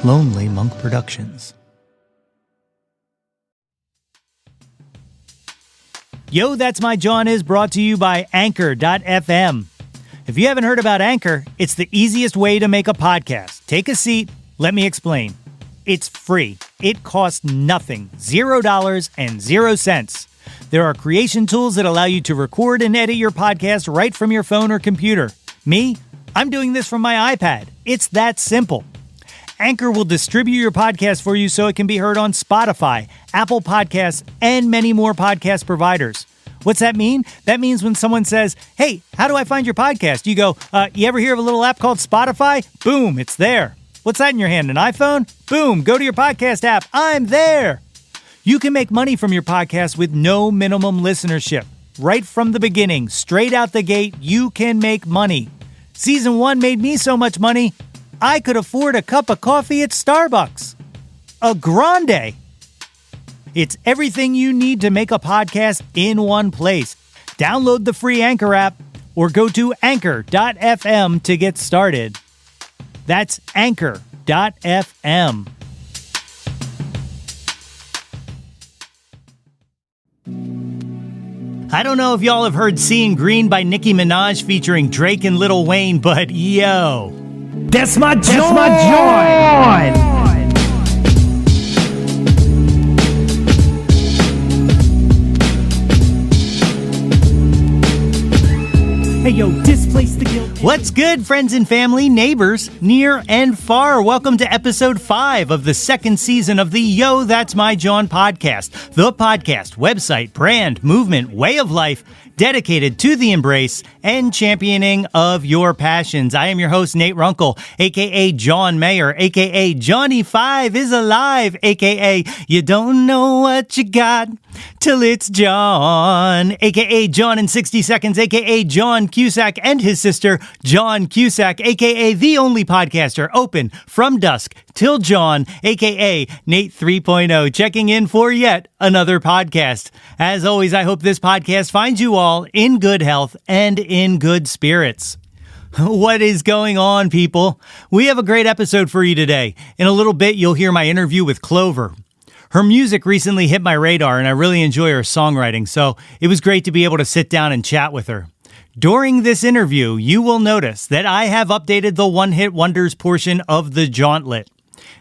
Lonely Monk Productions. Yo, That's My Jawn is brought to you by Anchor.fm. If you haven't heard about Anchor, it's the easiest way to make a podcast. Take a seat, let me explain. It's free. It costs nothing, $0 and 0 cents. There are creation tools that allow you to record and edit your podcast right from your phone or computer. Me? I'm doing this from my iPad. It's that simple. Anchor will distribute your podcast for you so it can be heard on Spotify, Apple Podcasts, and many more podcast providers. What's that mean? That means when someone says, hey, how do I find your podcast? You go, you ever hear of a little app called Spotify? Boom, it's there. What's that in your hand, an iPhone? Boom, go to your podcast app. I'm there. You can make money from your podcast with no minimum listenership. Right from the beginning, straight out the gate, you can make money. Season 1 made me so much money, I could afford a cup of coffee at Starbucks. A grande. It's everything you need to make a podcast in one place. Download the free Anchor app or go to Anchor.fm to get started. That's Anchor.fm. I don't know if y'all have heard Seeing Green by Nicki Minaj featuring Drake and Lil Wayne, but yo, that's my Jawn! That's my Jawn! Hey yo, displace the guilt. What's good, friends and family, neighbors, near and far? Welcome to episode 5 of the second season of the Yo, That's My Jawn podcast. The podcast, website, brand, movement, way of life, dedicated to the embrace and championing of your passions. I am your host, Nate Runkle, a.k.a. John Mayer, a.k.a. Johnny5 is alive, a.k.a. You don't know what you got till it's Jawn, a.k.a. Jawn in 60 seconds, a.k.a. John Cusack and his sister, Jawn Cusack, a.k.a. the only podcaster open from dusk till Jawn, a.k.a. Nate 3.0, checking in for yet another podcast. As always, I hope this podcast finds you all in good health and in good spirits. What is going on, people? We have a great episode for you today. In a little bit, you'll hear my interview with Clover. Her music recently hit my radar, and I really enjoy her songwriting, so it was great to be able to sit down and chat with her. During this interview, you will notice that I have updated the one-hit wonders portion of the Jawntlet.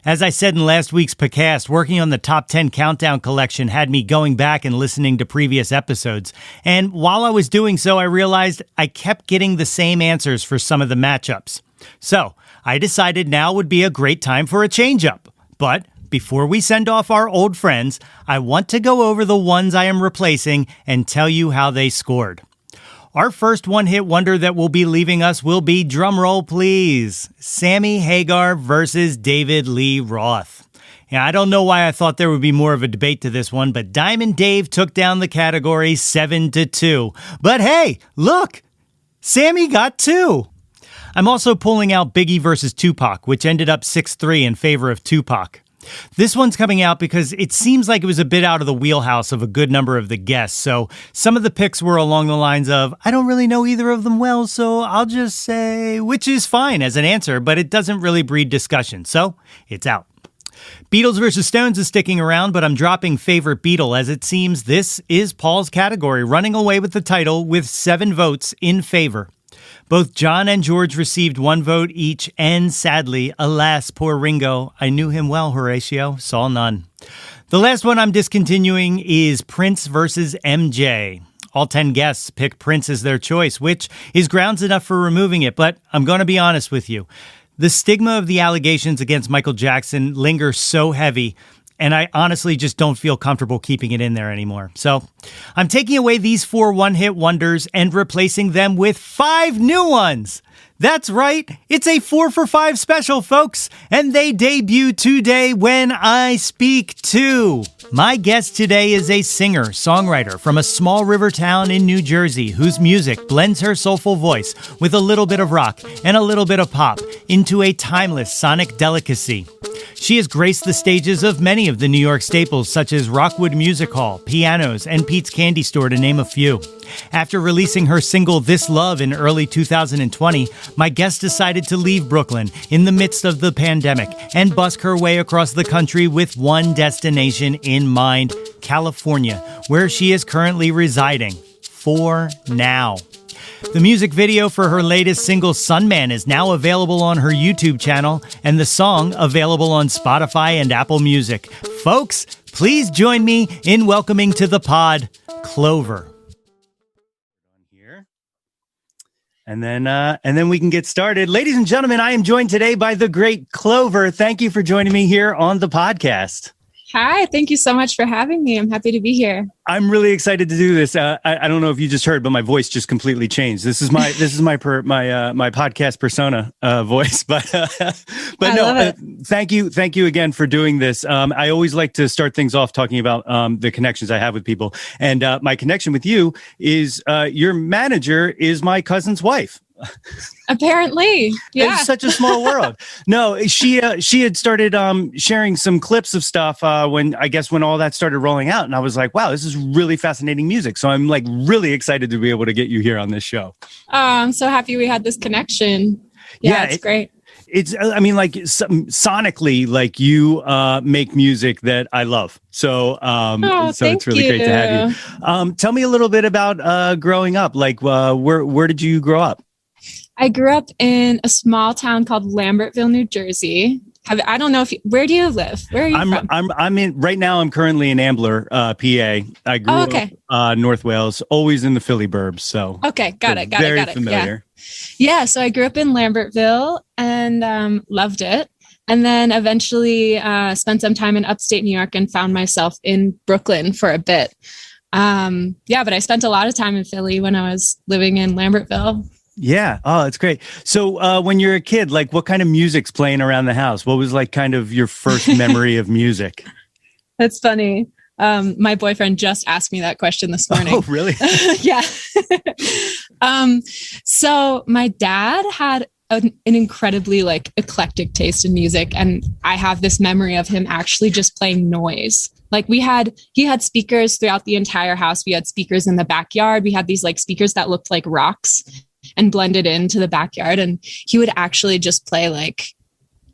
As I said in last week's podcast, working on the top 10 countdown collection had me going back and listening to previous episodes. And while I was doing so, I realized I kept getting the same answers for some of the matchups. So I decided now would be a great time for a change-up. But before we send off our old friends, I want to go over the ones I am replacing and tell you how they scored. Our first one-hit wonder that will be leaving us will be, drumroll please, Sammy Hagar versus David Lee Roth. Yeah, I don't know why I thought there would be more of a debate to this one, but Diamond Dave took down the category 7-2. But hey, look, Sammy got 2. I'm also pulling out Biggie versus Tupac, which ended up 6-3 in favor of Tupac. This one's coming out because it seems like it was a bit out of the wheelhouse of a good number of the guests, so some of the picks were along the lines of, I don't really know either of them well, so I'll just say, which is fine as an answer, but it doesn't really breed discussion, so it's out. Beatles versus Stones is sticking around, but I'm dropping favorite Beatle as it seems this is Paul's category, running away with the title with 7 votes in favor. Both John and George received 1 vote each, and sadly, alas, poor Ringo, I knew him well, Horatio, saw none. The last one I'm discontinuing is Prince versus MJ. All 10 guests picked Prince as their choice, which is grounds enough for removing it, but I'm going to be honest with you. The stigma of the allegations against Michael Jackson lingers so heavy, and I honestly just don't feel comfortable keeping it in there anymore. So I'm taking away these 4 one-hit wonders and replacing them with 5 new ones. That's right, it's a 4 for 5 special, folks, and they debut today when I speak to. My guest today is a singer-songwriter from a small river town in New Jersey whose music blends her soulful voice with a little bit of rock and a little bit of pop into a timeless sonic delicacy. She has graced the stages of many of the New York staples such as Rockwood Music Hall, Pianos, and Pete's Candy Store, to name a few. After releasing her single This Love in early 2020, my guest decided to leave Brooklyn in the midst of the pandemic and busk her way across the country with one destination in mind, California, where she is currently residing for now. The music video for her latest single, Sunman, is now available on her YouTube channel, and the song available on Spotify and Apple Music. Folks, please join me in welcoming to the pod, Clover. And then we can get started. Ladies and gentlemen, I am joined today by the great Clover. Thank you for joining me here on the podcast. Hi, thank you so much for having me. I'm happy to be here. I'm really excited to do this. I don't know if you just heard, but my voice just completely changed. This is my podcast persona voice. But no, thank you again for doing this. I always like to start things off talking about the connections I have with people, and my connection with you is your manager is my cousin's wife. Apparently, yeah. It's such a small world. No, she had started sharing some clips of stuff when all that started rolling out, and I was like, wow, this is really fascinating music. So I'm like really excited to be able to get you here on this show. Oh, I'm so happy we had this connection. Yeah, it's great. It's, I mean, like sonically, like you make music that I love. So, so it's really great to have you. Tell me a little bit about growing up. Like, where did you grow up? I grew up in a small town called Lambertville, New Jersey. I don't know if where do you live? Where are you from? I'm in right now. I'm currently in Ambler, PA. I grew up North Wales, always in the Philly burbs. So got it. Very familiar. Yeah. So I grew up in Lambertville and loved it, and then eventually spent some time in upstate New York and found myself in Brooklyn for a bit. But I spent a lot of time in Philly when I was living in Lambertville. Yeah. Oh, it's great. So when you're a kid, like what kind of music's playing around the house? What was like kind of your first memory of music? That's funny. My boyfriend just asked me that question this morning. Oh, really? Yeah. So my dad had an incredibly like eclectic taste in music. And I have this memory of him actually just playing noise. Like he had speakers throughout the entire house. We had speakers in the backyard. We had these like speakers that looked like rocks and blended into the backyard. And he would actually just play like,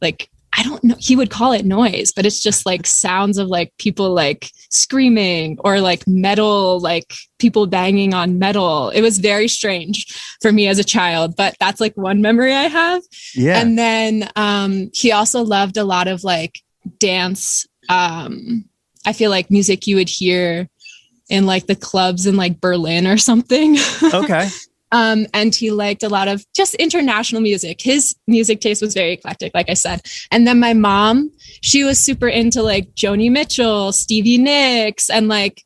I don't know, he would call it noise, but it's just like sounds of like people like screaming or like metal, like people banging on metal. It was very strange for me as a child, but that's like one memory I have. Yeah. And then he also loved a lot of like dance. I feel like music you would hear in like the clubs in like Berlin or something. Okay. And he liked a lot of just international music. His music taste was very eclectic, like I said. And then my mom, she was super into like Joni Mitchell, Stevie Nicks. And like,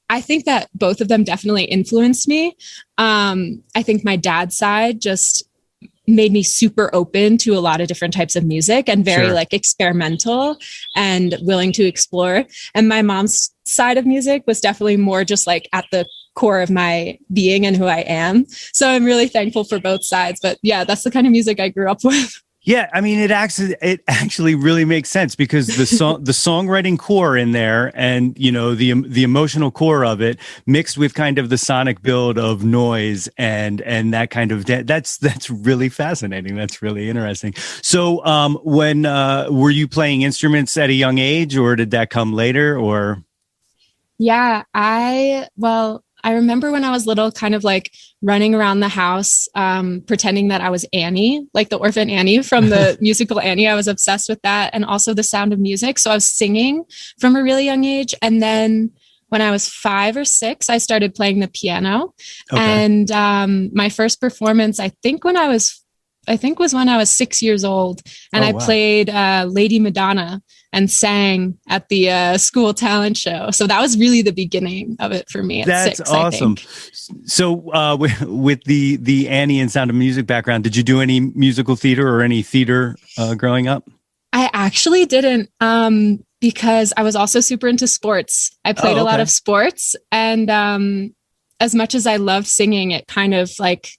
I think that both of them definitely influenced me. I think my dad's side just made me super open to a lot of different types of music and very like experimental and willing to explore. And my mom's side of music was definitely more just like at the core of my being and who I am. So I'm really thankful for both sides. But yeah, that's the kind of music I grew up with. Yeah, I mean, it actually really makes sense because the songwriting core in there, and you know the emotional core of it, mixed with kind of the sonic build of noise and that kind of that's really fascinating. That's really interesting. So, when were you playing instruments at a young age, or did that come later? Or yeah, I remember when I was little, kind of like running around the house, pretending that I was Annie, like the orphan Annie from the musical Annie. I was obsessed with that. And also the sound of music. So I was singing from a really young age. And then when I was 5 or 6, I started playing the piano. Okay. And my first performance, I think was when I was 6 years old. And I played Lady Madonna and sang at the school talent show. So that was really the beginning of it for me at 6. That's awesome. So with the Annie and Sound of Music background, did you do any musical theater or any theater growing up? I actually didn't because I was also super into sports. I played a lot of sports. And as much as I loved singing, it kind of like,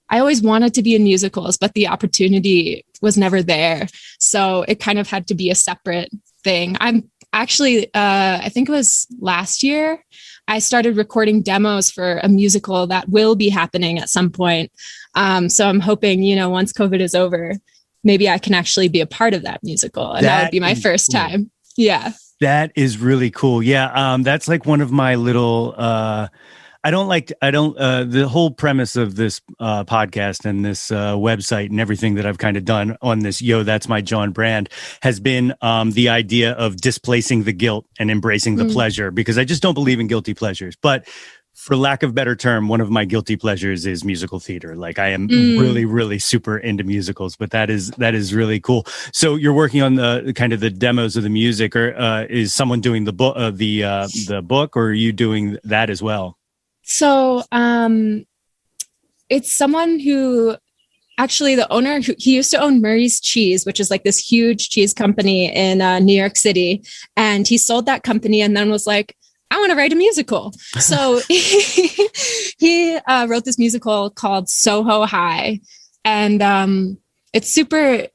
I always wanted to be in musicals, but the opportunity was never there. So it kind of had to be a separate thing. I'm actually, I think it was last year, I started recording demos for a musical that will be happening at some point. So I'm hoping, once COVID is over, maybe I can actually be a part of that musical. And that would be my first time. Yeah. That is really cool. Yeah. That's like one of my little, the whole premise of this podcast and this website and everything that I've kind of done on this That's My Jawn brand has been the idea of displacing the guilt and embracing the pleasure, because I just don't believe in guilty pleasures. But for lack of a better term, one of my guilty pleasures is musical theater. Like I am really, really super into musicals, but that is really cool. So you're working on the kind of the demos of the music, or is someone doing the book, the book, or are you doing that as well? So it's someone who actually the owner, he used to own Murray's Cheese, which is like this huge cheese company in New York City. And he sold that company and then was like, I want to write a musical. So he wrote this musical called Soho High. And it's super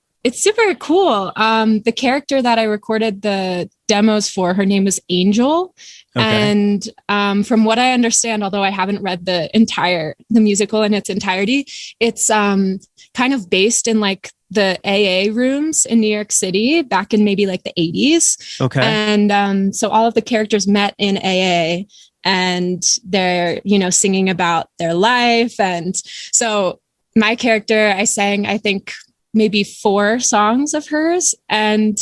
cool. The character that I recorded the demos for, her name was Angel. Okay. And from what I understand, although I haven't read the musical in its entirety, it's kind of based in like the AA rooms in New York City back in maybe like the 80s. Okay. And so all of the characters met in AA and they're, singing about their life. And so my character, I sang, I think, maybe 4 songs of hers. And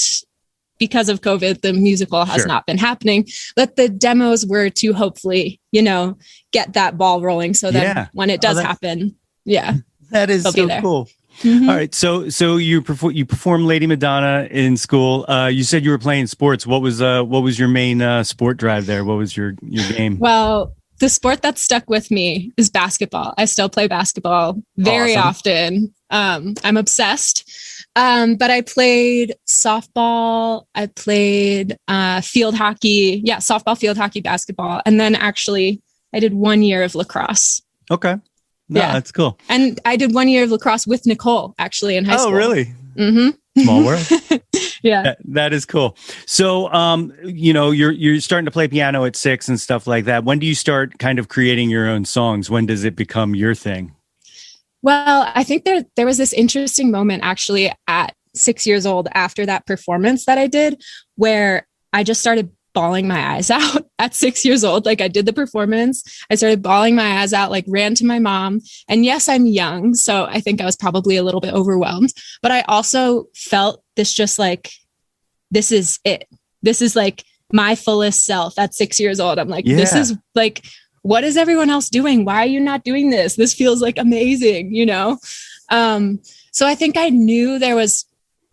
because of COVID, the musical has not been happening, but the demos were to hopefully, get that ball rolling. So that when it does happen, that is so cool. Mm-hmm. All right. So you perform Lady Madonna in school. You said you were playing sports. What was your main sport drive there? What was your game? Well, the sport that stuck with me is basketball. I still play basketball very often. I'm obsessed. But I played softball. I played field hockey. Yeah, softball, field hockey, basketball. And then actually I did 1 year of lacrosse. Okay. No, that's cool. And I did 1 year of lacrosse with Nicole actually in high school. Oh, really? Mm-hmm. Small world. Yeah. That is cool. So, you're starting to play piano at 6 and stuff like that. When do you start kind of creating your own songs? When does it become your thing? Well, I think there was this interesting moment actually at 6 years old after that performance that I did, where I just started bawling my eyes out at 6 years old. Like I did the performance, I started bawling my eyes out, like ran to my mom. And yes, I'm young, so I think I was probably a little bit overwhelmed, but I also felt this just like, this is it. This is like my fullest self at 6 years old. I'm like, this is like, what is everyone else doing? Why are you not doing this? This feels like amazing, So I think I knew there was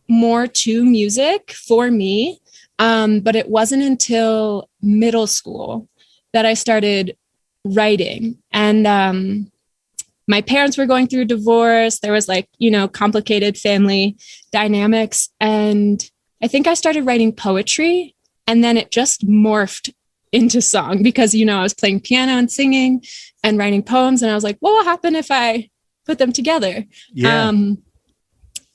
more to music for me. But it wasn't until middle school that I started writing. And my parents were going through a divorce. There was like, complicated family dynamics. And I think I started writing poetry, and then it just morphed into song because, I was playing piano and singing and writing poems. And I was like, what will happen if I put them together? Yeah.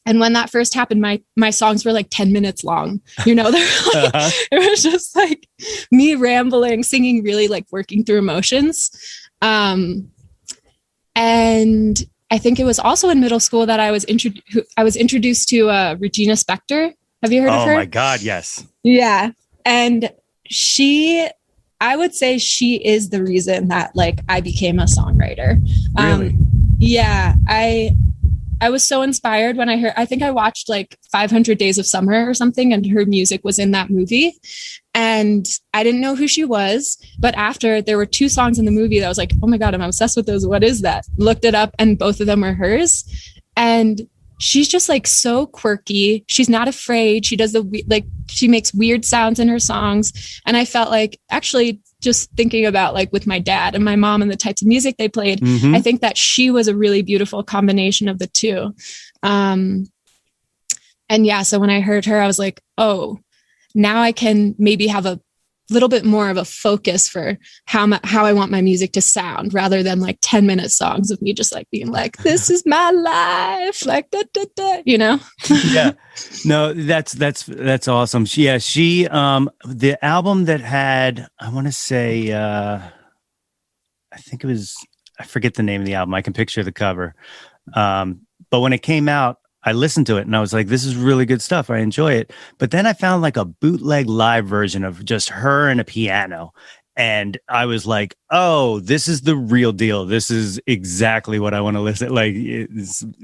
And when that first happened, my songs were like 10 minutes long. They were like, it was just like me rambling, singing, really like working through emotions. And I think it was also in middle school that I was introduced to Regina Spektor. Have you heard of her? Oh my God, yes. Yeah. And I would say she is the reason that like I became a songwriter. Really? Yeah. I was so inspired when I think I watched like 500 Days of Summer or something, and her music was in that movie. And I didn't know who she was, but after, there were 2 songs in the movie that I was like, oh my God, I'm obsessed with those. What is that? Looked it up, and both of them were hers. And she's just like so quirky. She's not afraid. She does she makes weird sounds in her songs. And I felt like actually just thinking about like with my dad and my mom and the types of music they played, I think that she was a really beautiful combination of the two. And yeah, so when I heard her, I was like, oh, now I can maybe have a little bit more of a focus for how I want my music to sound, rather than like 10-minute songs of me just like being like, this is my life, like da, da, da, Yeah, no, that's awesome. She the album that had, I want to say, I think it was, I forget the name of the album. I can picture the cover. But when it came out, I listened to it and I was like, this is really good stuff. I enjoy it. But then I found like a bootleg live version of just her and a piano. And I was like, oh, this is the real deal. This is exactly what I want to listen. Like,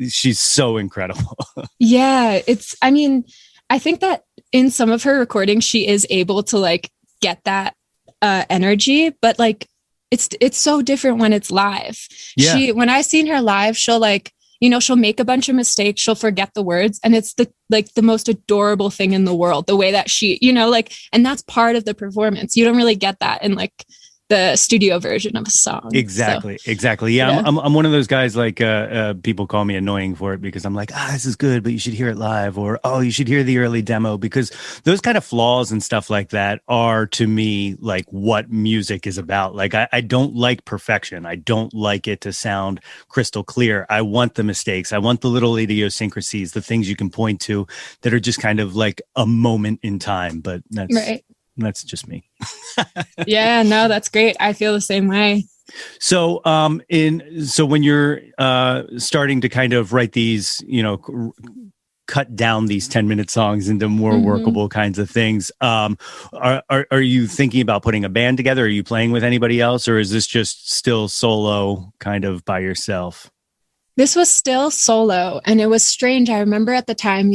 she's so incredible. Yeah. I think that in some of her recordings, she is able to like get that energy, but like, it's so different when it's live. Yeah. When I seen her live, she'll like, she'll make a bunch of mistakes. She'll forget the words. And it's the most adorable thing in the world, the way that she, and that's part of the performance. You don't really get that in like the studio version of a song. Exactly. Yeah. I'm one of those guys, like people call me annoying for it because I'm like, this is good, but you should hear it live, or, oh, you should hear the early demo, because those kind of flaws and stuff like that are, to me, like what music is about. Like, I don't like perfection. I don't like it to sound crystal clear. I want the mistakes. I want the little idiosyncrasies, the things you can point to that are just kind of like a moment in time. But that's right. That's just me. Yeah, no, that's great. I feel the same way. So, so when you're starting to kind of write these, cut down these 10-minute songs into more workable kinds of things, are you thinking about putting a band together? Are you playing with anybody else, or is this just still solo, kind of by yourself? This was still solo, and it was strange. I remember at the time,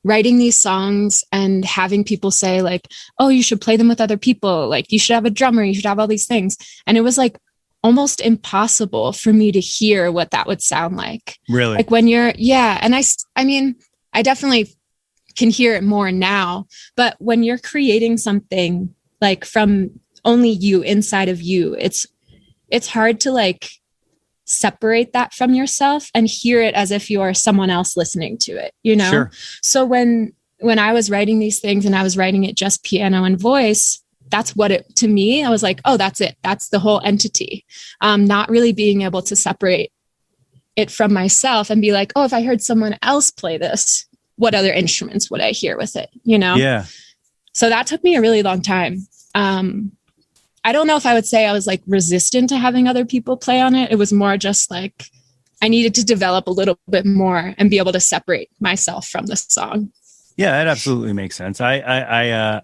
writing these songs and having people say like, oh, you should play them with other people. Like, you should have a drummer, you should have all these things. And it was like almost impossible for me to hear what that would sound like. Really? Like when you're, yeah. And I definitely can hear it more now, but when you're creating something like from only you, inside of you, it's hard to like separate that from yourself and hear it as if you're someone else listening to it, Sure. So when I was writing these things and I was writing it just piano and voice, that's what it, to me, I was like, oh, that's it. That's the whole entity. Not really being able to separate it from myself and be like, oh, if I heard someone else play this, what other instruments would I hear with it? Yeah. So that took me a really long time. I don't know if I would say I was like resistant to having other people play on it. It was more just like I needed to develop a little bit more and be able to separate myself from the song. Yeah, it absolutely makes sense. I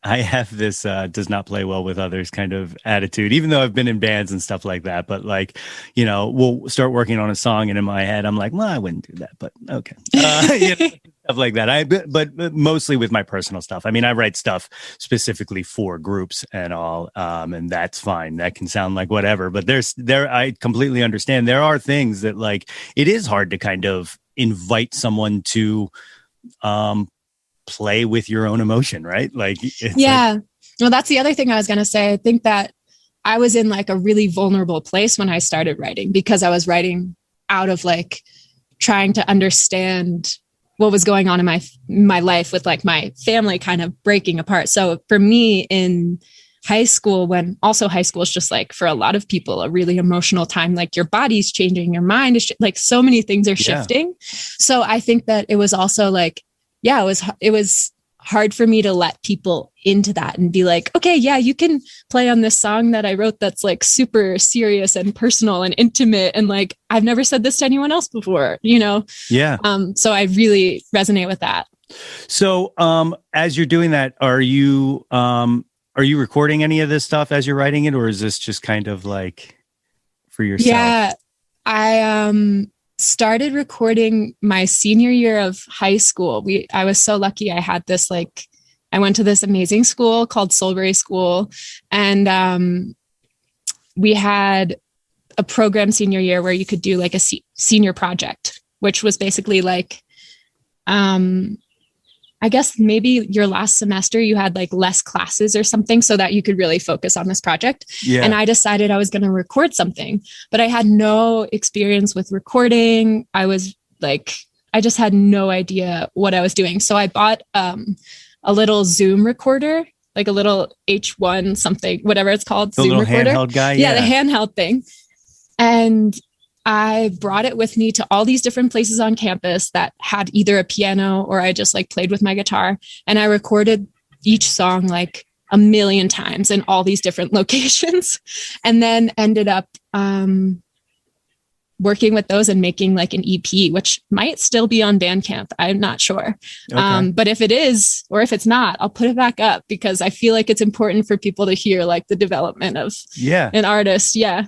have this does not play well with others kind of attitude, even though I've been in bands and stuff like that. But like, we'll start working on a song and in my head, I'm like, well, I wouldn't do that, but okay. Stuff like that. But mostly with my personal stuff. I mean, I write stuff specifically for groups and all, and that's fine. That can sound like whatever, but I completely understand. There are things that like, it is hard to kind of invite someone to, play with your own emotion, right? Like, yeah. Well, that's the other thing I was going to say. I think that I was in like a really vulnerable place when I started writing, because I was writing out of like trying to understand what was going on in my life with like my family kind of breaking apart. So for me in high school, when also high school is just like for a lot of people, a really emotional time, like your body's changing, your mind is like so many things are shifting. So I think that it was also like, yeah, it was hard for me to let people into that and be like, okay, yeah, you can play on this song that I wrote that's like super serious and personal and intimate. And like, I've never said this to anyone else before, Yeah. So I really resonate with that. So as you're doing that, are you recording any of this stuff as you're writing it, or is this just kind of like for yourself? Yeah, I started recording my senior year of high school. I was so lucky. I had this I went to this amazing school called Soulbury School, and we had a program senior year where you could do like a senior project, which was basically like, I guess maybe your last semester you had like less classes or something so that you could really focus on this project. Yeah. And I decided I was going to record something, but I had no experience with recording. I just had no idea what I was doing. So I bought a little Zoom recorder like a little H1 something, whatever it's called, the Zoom little recorder. handheld guy. Yeah, the handheld thing. And I brought it with me to all these different places on campus that had either a piano or I just like played with my guitar. And I recorded each song like a million times in all these different locations, and then ended up working with those and making like an EP, which might still be on Bandcamp. I'm not sure. Okay. But if it is, or if it's not, I'll put it back up because I feel like it's important for people to hear like the development of an artist. Yeah.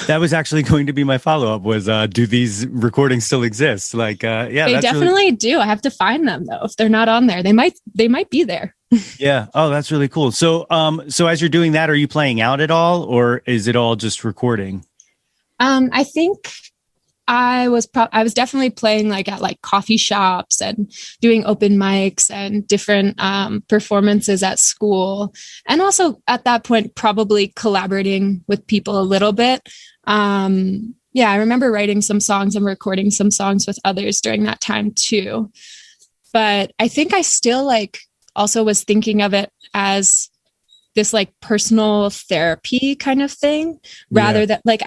That was actually going to be my follow-up was, do these recordings still exist? Like, they definitely do. I have to find them though. If they're not on there, they might be there. Yeah. Oh, that's really cool. So, so as you're doing that, are you playing out at all, or is it all just recording? I think I was definitely playing like at like coffee shops and doing open mics and different performances at school. And also at that point, probably collaborating with people a little bit. Yeah, I remember writing some songs and recording some songs with others during that time too. But I think I still like also was thinking of it as this like personal therapy kind of thing, rather than like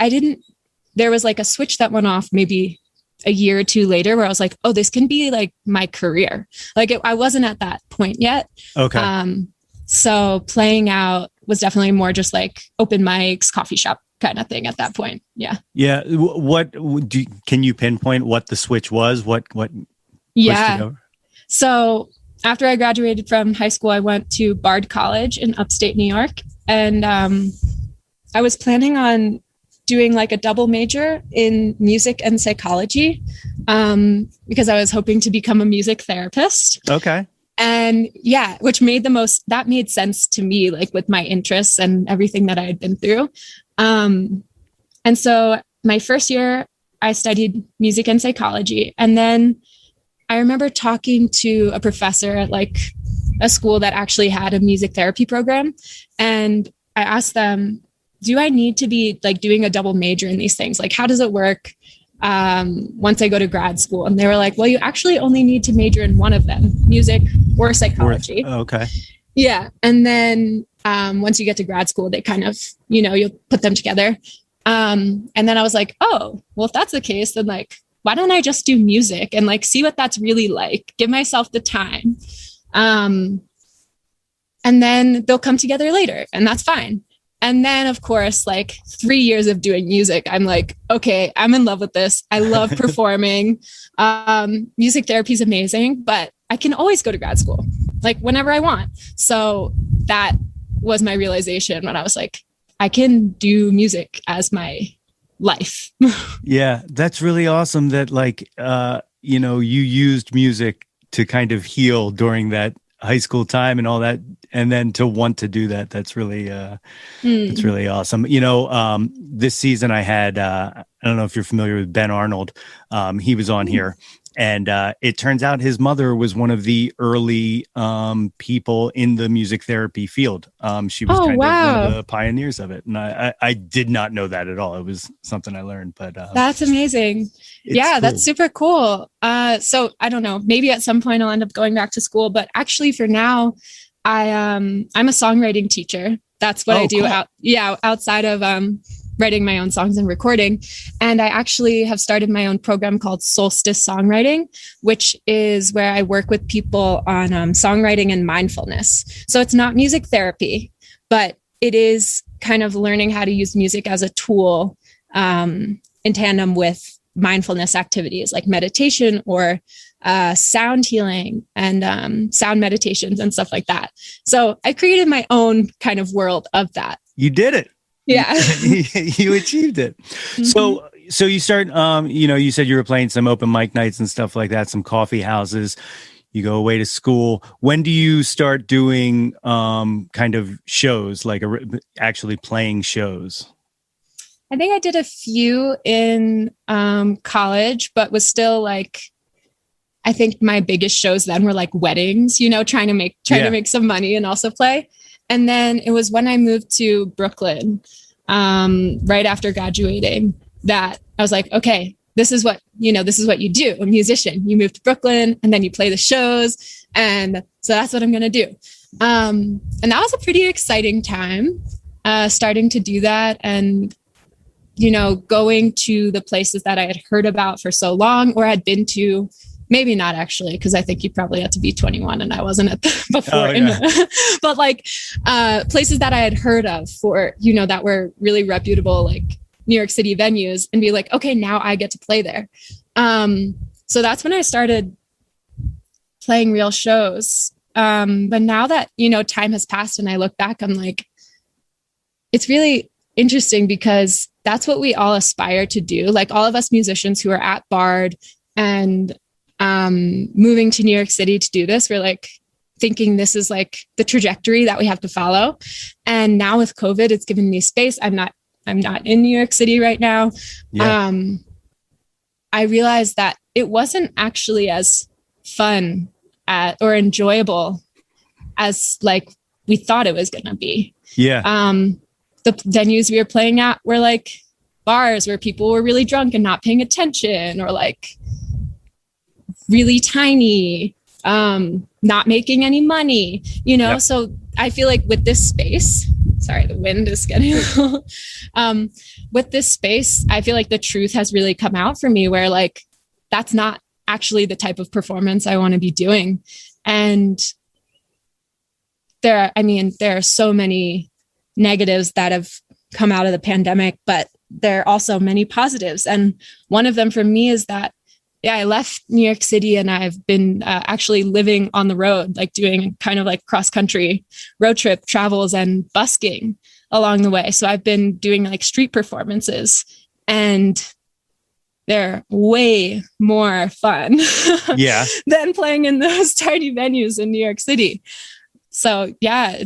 there was like a switch that went off maybe a year or two later where I was like, oh, this can be like my career. Like I wasn't at that point yet. Okay. So playing out was definitely more just like open mics, coffee shop kind of thing at that point. Yeah. Yeah. Can you pinpoint what the switch was? What pushed it over? So after I graduated from high school, I went to Bard College in upstate New York. And I was planning on doing like a double major in music and psychology because I was hoping to become a music therapist. Okay. And yeah, that made sense to me, like with my interests and everything that I had been through. And so my first year, I studied music and psychology. And then I remember talking to a professor at like a school that actually had a music therapy program. And I asked them, do I need to be like doing a double major in these things? Like, how does it work once I go to grad school? And they were like, well, you actually only need to major in one of them, music or psychology. Okay. Yeah. And then once you get to grad school, they kind of, you'll put them together. And then I was like, oh, well, if that's the case, then like, why don't I just do music and like see what that's really like, give myself the time. And then they'll come together later and that's fine. And then of course, like 3 years of doing music, I'm like, okay, I'm in love with this. I love performing. Music therapy is amazing, but I can always go to grad school, like whenever I want. So that was my realization when I was like, I can do music as my life. Yeah, that's really awesome that like, you used music to kind of heal during that high school time and all that. And then to want to do that, that's really, that's really awesome. This season I had, I don't know if you're familiar with Ben Arnold. He was on here. And it turns out his mother was one of the early people in the music therapy field. She was kind of one of the pioneers of it. And I did not know that at all. It was something I learned. But that's amazing. Yeah, cool. That's super cool. So I don't know, maybe at some point I'll end up going back to school. But actually for now, I'm a songwriting teacher. That's what I do outside of writing my own songs and recording. And I actually have started my own program called Solstice Songwriting, which is where I work with people on songwriting and mindfulness. So it's not music therapy, but it is kind of learning how to use music as a tool in tandem with mindfulness activities like meditation or sound healing and sound meditations and stuff like that. So I created my own kind of world of that. You did it. Yeah. You achieved it. Mm-hmm. So you start, you said you were playing some open mic nights and stuff like that, some coffee houses. You go away to school. When do you start doing kind of shows, like actually playing shows? I think I did a few in college, but was still like, I think my biggest shows then were like weddings, trying to make some money and also play. And then it was when I moved to Brooklyn, right after graduating, that I was like, okay, this is what you do, a musician. You move to Brooklyn and then you play the shows. And so that's what I'm going to do. And that was a pretty exciting time, starting to do that. And, going to the places that I had heard about for so long or had been to, maybe not actually, because I think you probably had to be 21 and I wasn't at before. But like places that I had heard of for, that were really reputable, like New York City venues, and be like, okay, now I get to play there. So that's when I started playing real shows. But now that, time has passed and I look back, I'm like, it's really interesting because that's what we all aspire to do. Like all of us musicians who are at Bard and moving to New York City to do this, we're like thinking this is like the trajectory that we have to follow. And now with COVID, it's given me space. I'm not in New York City right now. Yeah. I realized that it wasn't actually as fun or enjoyable as like we thought it was going to be. Yeah. The venues we were playing at were like bars where people were really drunk and not paying attention, or like really tiny, not making any money, Yep. So I feel like with this space, sorry, the wind is getting, with this space, I feel like the truth has really come out for me where like, that's not actually the type of performance I want to be doing. And there are so many negatives that have come out of the pandemic, but there are also many positives. And one of them for me is that, I left New York City and I've been actually living on the road, like doing kind of like cross-country road trip travels and busking along the way. So I've been doing like street performances, and they're way more fun than playing in those tiny venues in New York City. So yeah,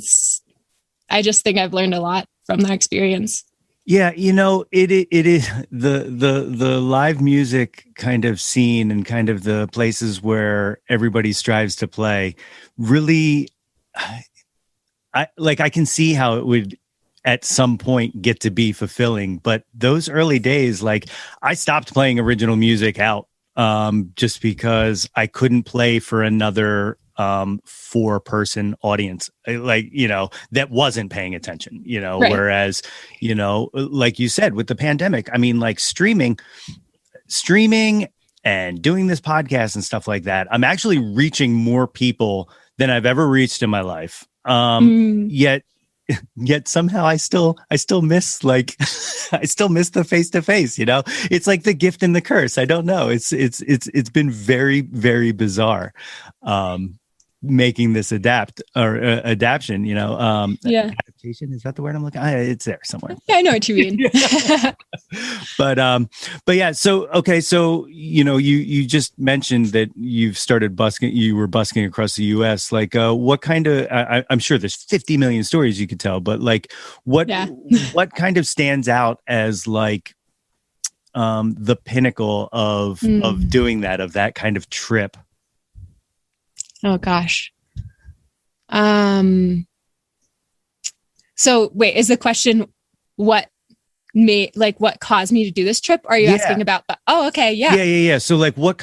I just think I've learned a lot from that experience. Yeah, it is the live music kind of scene and kind of the places where everybody strives to play. Really, I can see how it would at some point get to be fulfilling, but those early days, like I stopped playing original music out just because I couldn't play for another 4-person audience, like, that wasn't paying attention, right. Whereas, like you said, with the pandemic, I mean, like streaming and doing this podcast and stuff like that, I'm actually reaching more people than I've ever reached in my life. Yet somehow I still miss like I still miss the face to face. It's like the gift and the curse. I don't know. It's been very, very bizarre. Making this adaptation, adaptation, is that the word I'm looking? It's there somewhere. Yeah, I know what you mean. But yeah, so you just mentioned that you've started busking. You were busking across the U.S. Like, what kind of? I'm sure there's 50 million stories you could tell, but like, what kind of stands out as like the pinnacle of doing that, of that kind of trip? Oh gosh. So wait, is the question what caused me to do this trip? Or are you asking about okay. Yeah. So like what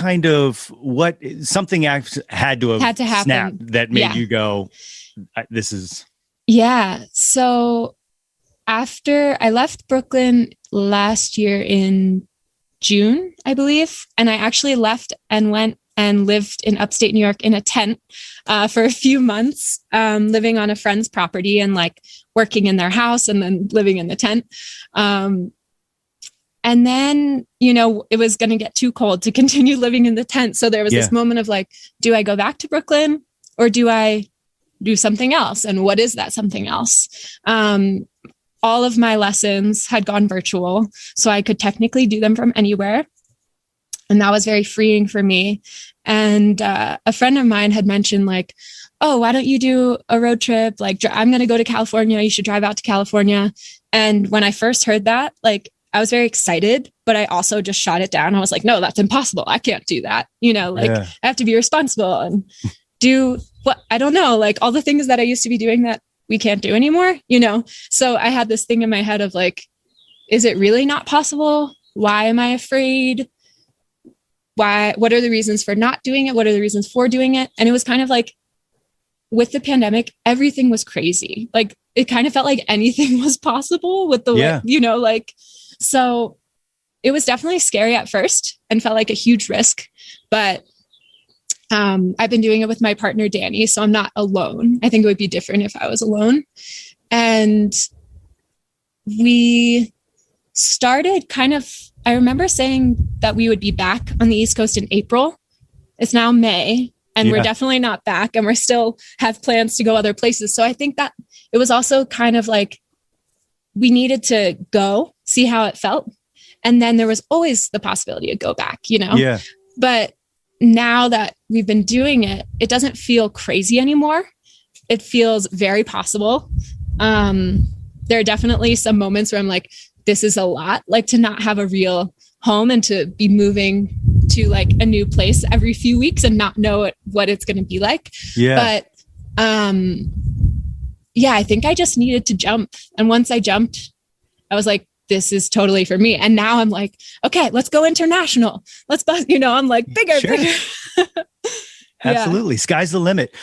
something had to have happen snapped that made you go, this is. Yeah. So after I left Brooklyn last year in June, I believe, and I actually left and went and lived in upstate New York in a tent for a few months, living on a friend's property and like working in their house and then living in the tent. And then, it was going to get too cold to continue living in the tent. So there was this moment of like, do I go back to Brooklyn or do I do something else? And what is that something else? All of my lessons had gone virtual, so I could technically do them from anywhere. And that was very freeing for me. And a friend of mine had mentioned like, oh, why don't you do a road trip? Like, I'm going to go to California. You should drive out to California. And when I first heard that, like, I was very excited, but I also just shot it down. I was like, no, that's impossible. I can't do that. I have to be responsible and do what, I don't know, like all the things that I used to be doing that we can't do anymore, So I had this thing in my head of like, is it really not possible? Why am I afraid? What are the reasons for not doing it? What are the reasons for doing it? And it was kind of like, with the pandemic, everything was crazy. Like it kind of felt like anything was possible with the way, you know, like, so it was definitely scary at first and felt like a huge risk, but I've been doing it with my partner, Danny. So I'm not alone. I think it would be different if I was alone. And we started I remember saying that we would be back on the East Coast in April. It's now May, and we're definitely not back, and we're still have plans to go other places. So I think that it was also kind of like we needed to go see how it felt. And then there was always the possibility to go back, you know? Yeah. But now that we've been doing it, it doesn't feel crazy anymore. It feels very possible. There are definitely some moments where I'm like, this is a lot, like to not have a real home and to be moving to like a new place every few weeks and not know what it's going to be like. Yeah. But I think I just needed to jump. And once I jumped, I was like, this is totally for me. And now I'm like, okay, let's go international. Let's, I'm like bigger. Absolutely. Sky's the limit.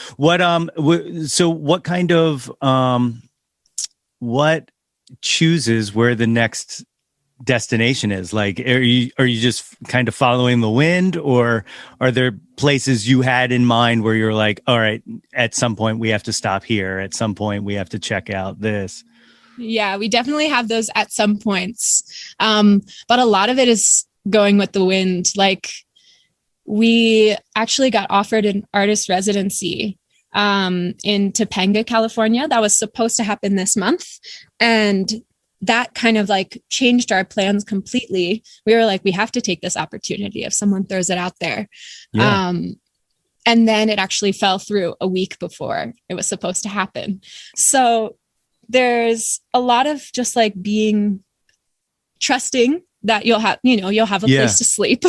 So what kind of, what chooses where the next destination is? Like, are you just kind of following the wind, or are there places you had in mind where you're like, all right, at some point we have to stop here. At some point we have to check out this. Yeah, we definitely have those at some points. But a lot of it is going with the wind. Like we actually got offered an artist residency in Topanga, California. That was supposed to happen this month. And that kind of like changed our plans completely. We were like, we have to take this opportunity if someone throws it out there. Yeah. And then it actually fell through a week before it was supposed to happen. So there's a lot of just like being trusting that you'll have a place to sleep.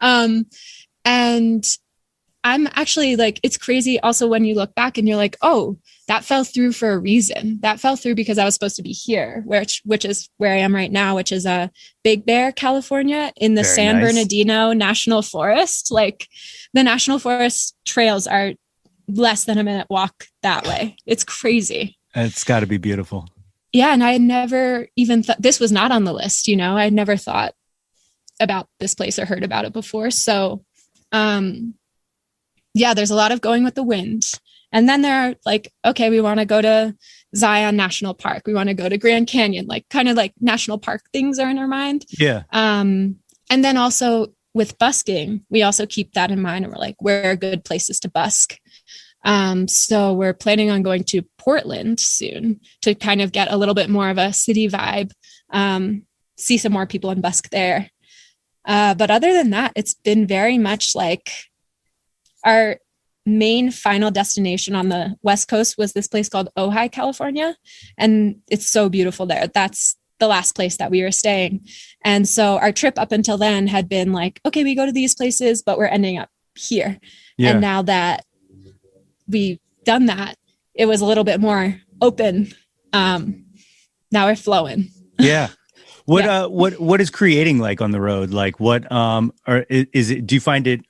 And I'm actually like, it's crazy also when you look back and you're like, oh, that fell through for a reason. That fell through because I was supposed to be here, which is where I am right now, which is Big Bear, California, in the San Bernardino National Forest. Like the National Forest trails are less than a minute walk that way. It's crazy. It's got to be beautiful. Yeah. And I had never even thought, this was not on the list, I had never thought about this place or heard about it before. So, there's a lot of going with the wind. And then there are like, okay, we want to go to Zion National Park. We want to go to Grand Canyon, like kind of like national park things are in our mind. Yeah. And then also with busking, we also keep that in mind. And we're like, where are good places to busk? So we're planning on going to Portland soon to kind of get a little bit more of a city vibe, see some more people and busk there. But other than that, it's been very much like our main final destination on the West Coast was this place called Ojai, California. And it's so beautiful there. That's the last place that we were staying. And so our trip up until then had been like, okay, we go to these places, but we're ending up here. Yeah. And now that we've done that, it was a little bit more open. Now we're flowing. Yeah. What is creating like on the road? Like what, is it, do you find it,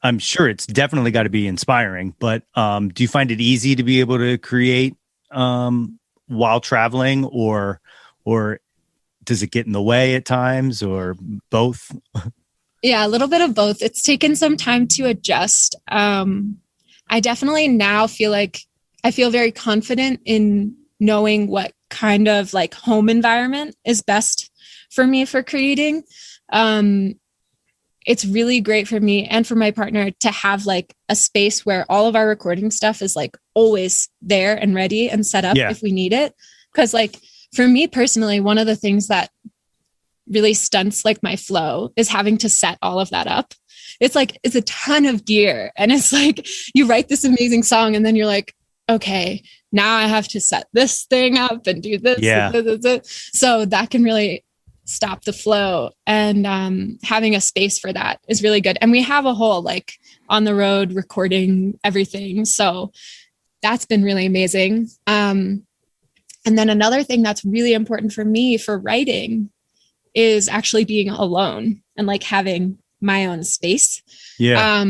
I'm sure it's definitely got to be inspiring, but do you find it easy to be able to create while traveling, or does it get in the way at times, or both? Yeah, a little bit of both. It's taken some time to adjust. I definitely now feel like I feel very confident in knowing what kind of like home environment is best for me for creating. It's really great for me and for my partner to have like a space where all of our recording stuff is like always there and ready and set up if we need it. Because like for me personally, one of the things that really stunts like my flow is having to set all of that up. It's like, it's a ton of gear, and it's like, you write this amazing song and then you're like, okay, now I have to set this thing up and do this. Yeah. So that can really stop the flow, and having a space for that is really good. And we have a whole like on the road recording everything. So that's been really amazing. And then another thing that's really important for me for writing is actually being alone and like having my own space. Yeah.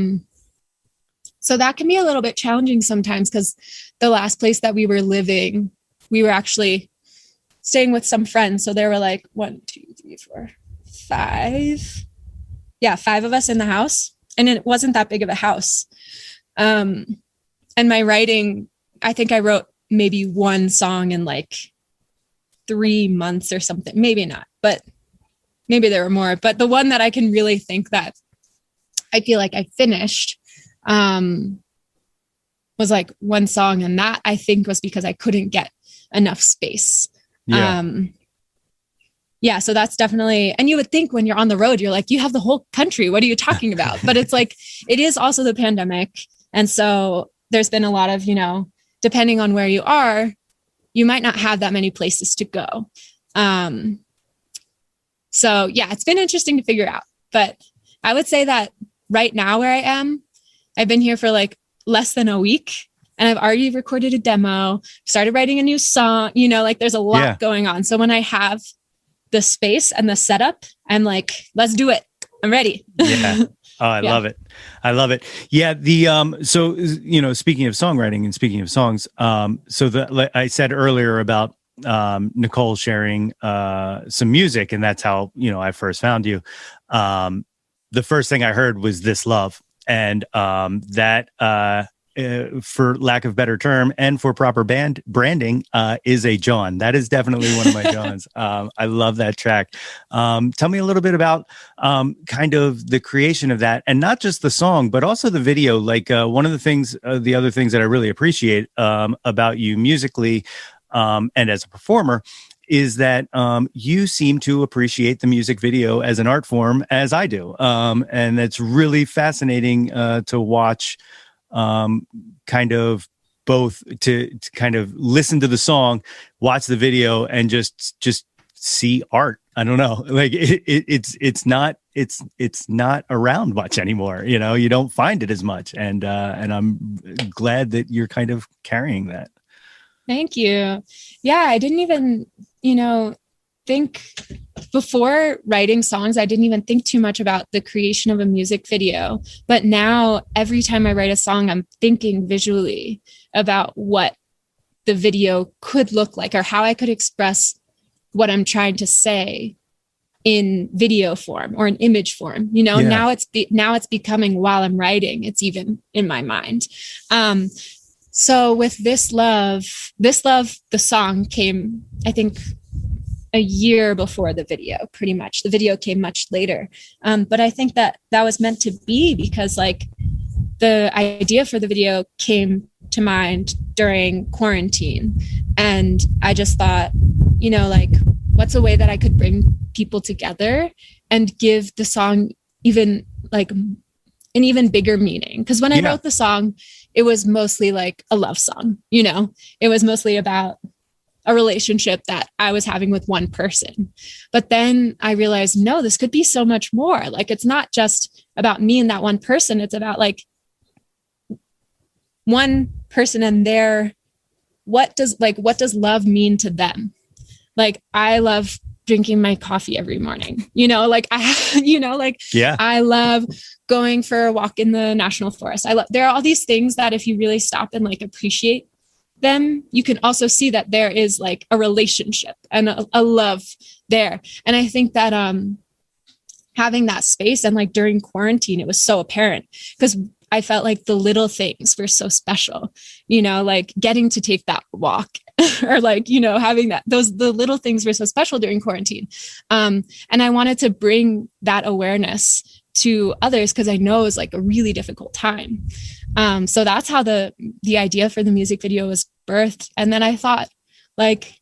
So that can be a little bit challenging sometimes, because the last place that we were living, we were actually staying with some friends. So there were like 1, 2, 3, 4, 5. Yeah, 5 of us in the house. And it wasn't that big of a house. And my writing, I think I wrote maybe one song in like 3 months or something. Maybe not, but maybe there were more. But the one that I can really think that I feel like I finished was like one song. And that I think was because I couldn't get enough space. Yeah. Yeah. So that's definitely, and you would think when you're on the road, you're like, you have the whole country. What are you talking about? But it's like, it is also the pandemic. And so there's been a lot of, depending on where you are, you might not have that many places to go. So yeah, it's been interesting to figure out, but I would say that right now where I am, I've been here for like less than a week, and I've already recorded a demo, started writing a new song, like there's a lot going on. So when I have the space and the setup, I'm like, let's do it. I'm ready. Yeah. Oh, I love it. I love it. Yeah. So, speaking of songwriting and speaking of songs, I said earlier about, Nicole sharing, some music, and that's how, I first found you. The first thing I heard was This Love, and, for lack of better term and for proper branding, is a Jawn. That is definitely one of my Jawns. I love that track. Tell me a little bit about kind of the creation of that, and not just the song, but also the video. Like one of the things, the other things that I really appreciate about you musically and as a performer is that you seem to appreciate the music video as an art form as I do. And it's really fascinating to watch. Kind of both to kind of listen to the song, watch the video, and just see art. I don't know, like it's not around much anymore. You don't find it as much, and I'm glad that you're kind of carrying that. Thank you. Yeah, I didn't even think before writing songs, I didn't even think too much about the creation of a music video. But now every time I write a song, I'm thinking visually about what the video could look like, or how I could express what I'm trying to say in video form or in image form. Now it's becoming, while I'm writing, it's even in my mind. So with This Love, the song came, I think, a year before the video, pretty much. The video came much later. But I think that was meant to be, because like the idea for the video came to mind during quarantine. And I just thought, like, what's a way that I could bring people together and give the song even like an even bigger meaning? Because when I wrote the song, it was mostly like a love song, it was mostly about a relationship that I was having with one person. But then I realized, no, this could be so much more. Like, it's not just about me and that one person. It's about like one person and what does love mean to them? Like, I love drinking my coffee every morning, I love going for a walk in the national forest. There are all these things that if you really stop and like appreciate them, you can also see that there is like a relationship and a love there. And I think that having that space, and like during quarantine, it was so apparent, because I felt like the little things were so special, like getting to take that walk or like, having the little things were so special during quarantine. And I wanted to bring that awareness to others, because I know it was like a really difficult time. So that's how the idea for the music video was birthed. And then I thought, like,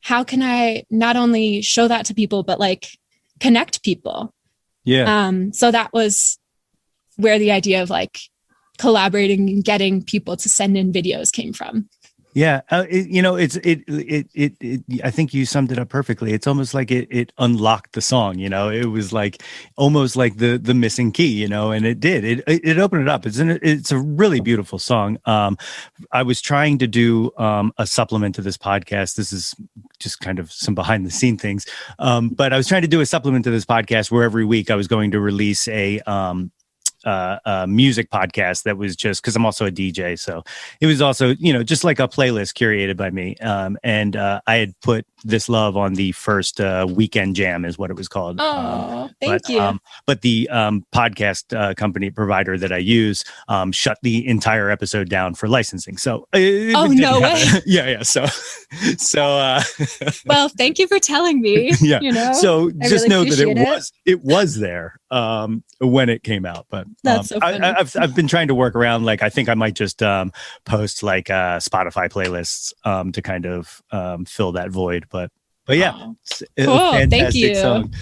how can I not only show that to people, but like connect people? Yeah. So that was where the idea of like collaborating and getting people to send in videos came from. Yeah. I think you summed it up perfectly. It's almost like it unlocked the song, it was like almost like the missing key, and it did, it opened it up. It's a really beautiful song. I was trying to do a supplement to this podcast. This is just kind of some behind the scene things. But I was trying to do a supplement to this podcast where every week I was going to release a music podcast that was just because I'm also a DJ, so it was also just like a playlist curated by me. And I had put This Love on the first weekend jam, is what it was called. Oh, thank you. But the podcast company provider that I use shut the entire episode down for licensing. So no way. Yeah. So well, thank you for telling me. Yeah. So just know that it was there when it came out. But that's so funny. I've been trying to work around. Like, I think I might just post like Spotify playlists to kind of fill that void. But yeah, it's a fantastic song.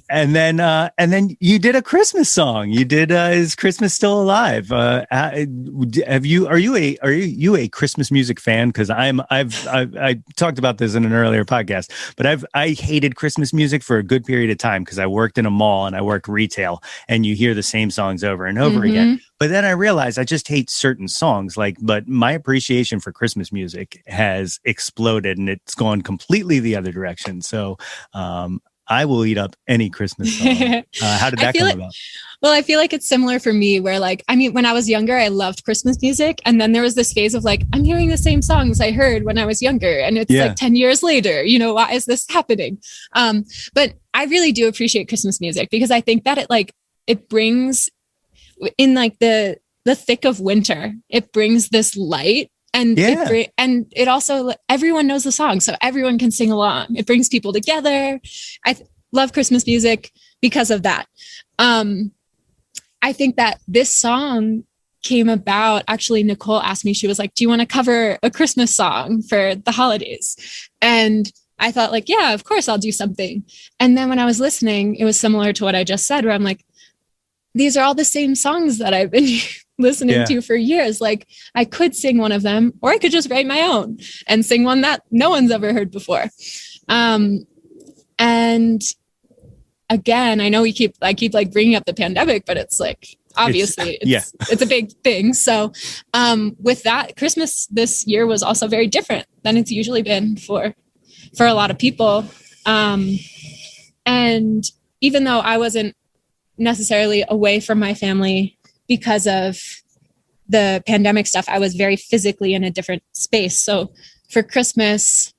And then you did a Christmas song. You did "Is Christmas Still Alive?" Are you a Christmas music fan? Because I talked about this in an earlier podcast, but I hated Christmas music for a good period of time because I worked in a mall and I worked retail, and you hear the same songs over and over again. But then I realized I just hate certain songs, but my appreciation for Christmas music has exploded and it's gone completely the other direction. So I will eat up any Christmas song. How did that come about? Well, I feel like it's similar for me where when I was younger, I loved Christmas music. And then there was this phase of I'm hearing the same songs I heard when I was younger. And it's 10 years later, why is this happening? But I really do appreciate Christmas music because I think that it brings in the thick of winter, it brings this light. And it also, everyone knows the song, so everyone can sing along. It brings people together. I love Christmas music because of that. I think that this song came about. Actually, Nicole asked me, she was like, "Do you want to cover a Christmas song for the holidays?" And I thought yeah, of course I'll do something. And then when I was listening, it was similar to what I just said, where I'm like, these are all the same songs that I've been listening to for years. I could sing one of them, or I could just write my own and sing one that no one's ever heard before. And again, I know I keep bringing up the pandemic, but it's obviously it's a big thing. So with that, Christmas this year was also very different than it's usually been for a lot of people. And even though I wasn't necessarily away from my family because of the pandemic stuff, I was very physically in a different space. So for Christmas,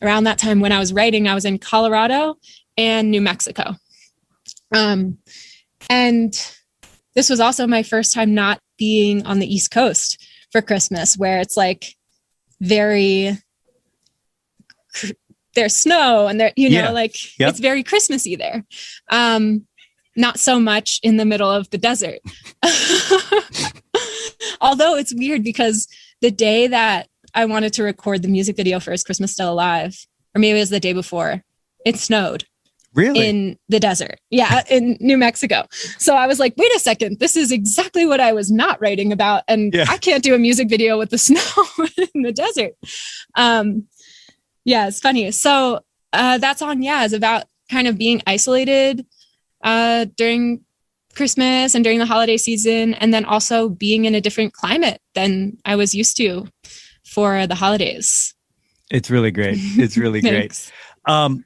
around that time when I was writing, I was in Colorado and New Mexico. And this was also my first time not being on the East Coast for Christmas, where it's there's snow and it's very Christmassy there. Not so much in the middle of the desert. Although it's weird because the day that I wanted to record the music video for Is Christmas Still Alive, or maybe it was the day before, it snowed. Really? In the desert. Yeah, in New Mexico. So I was like, wait a second, this is exactly what I was not writing about. And I can't do a music video with the snow in the desert. It's funny. So that song, is about kind of being isolated during Christmas and during the holiday season, and then also being in a different climate than I was used to for the holidays. It's really great. It's really great. And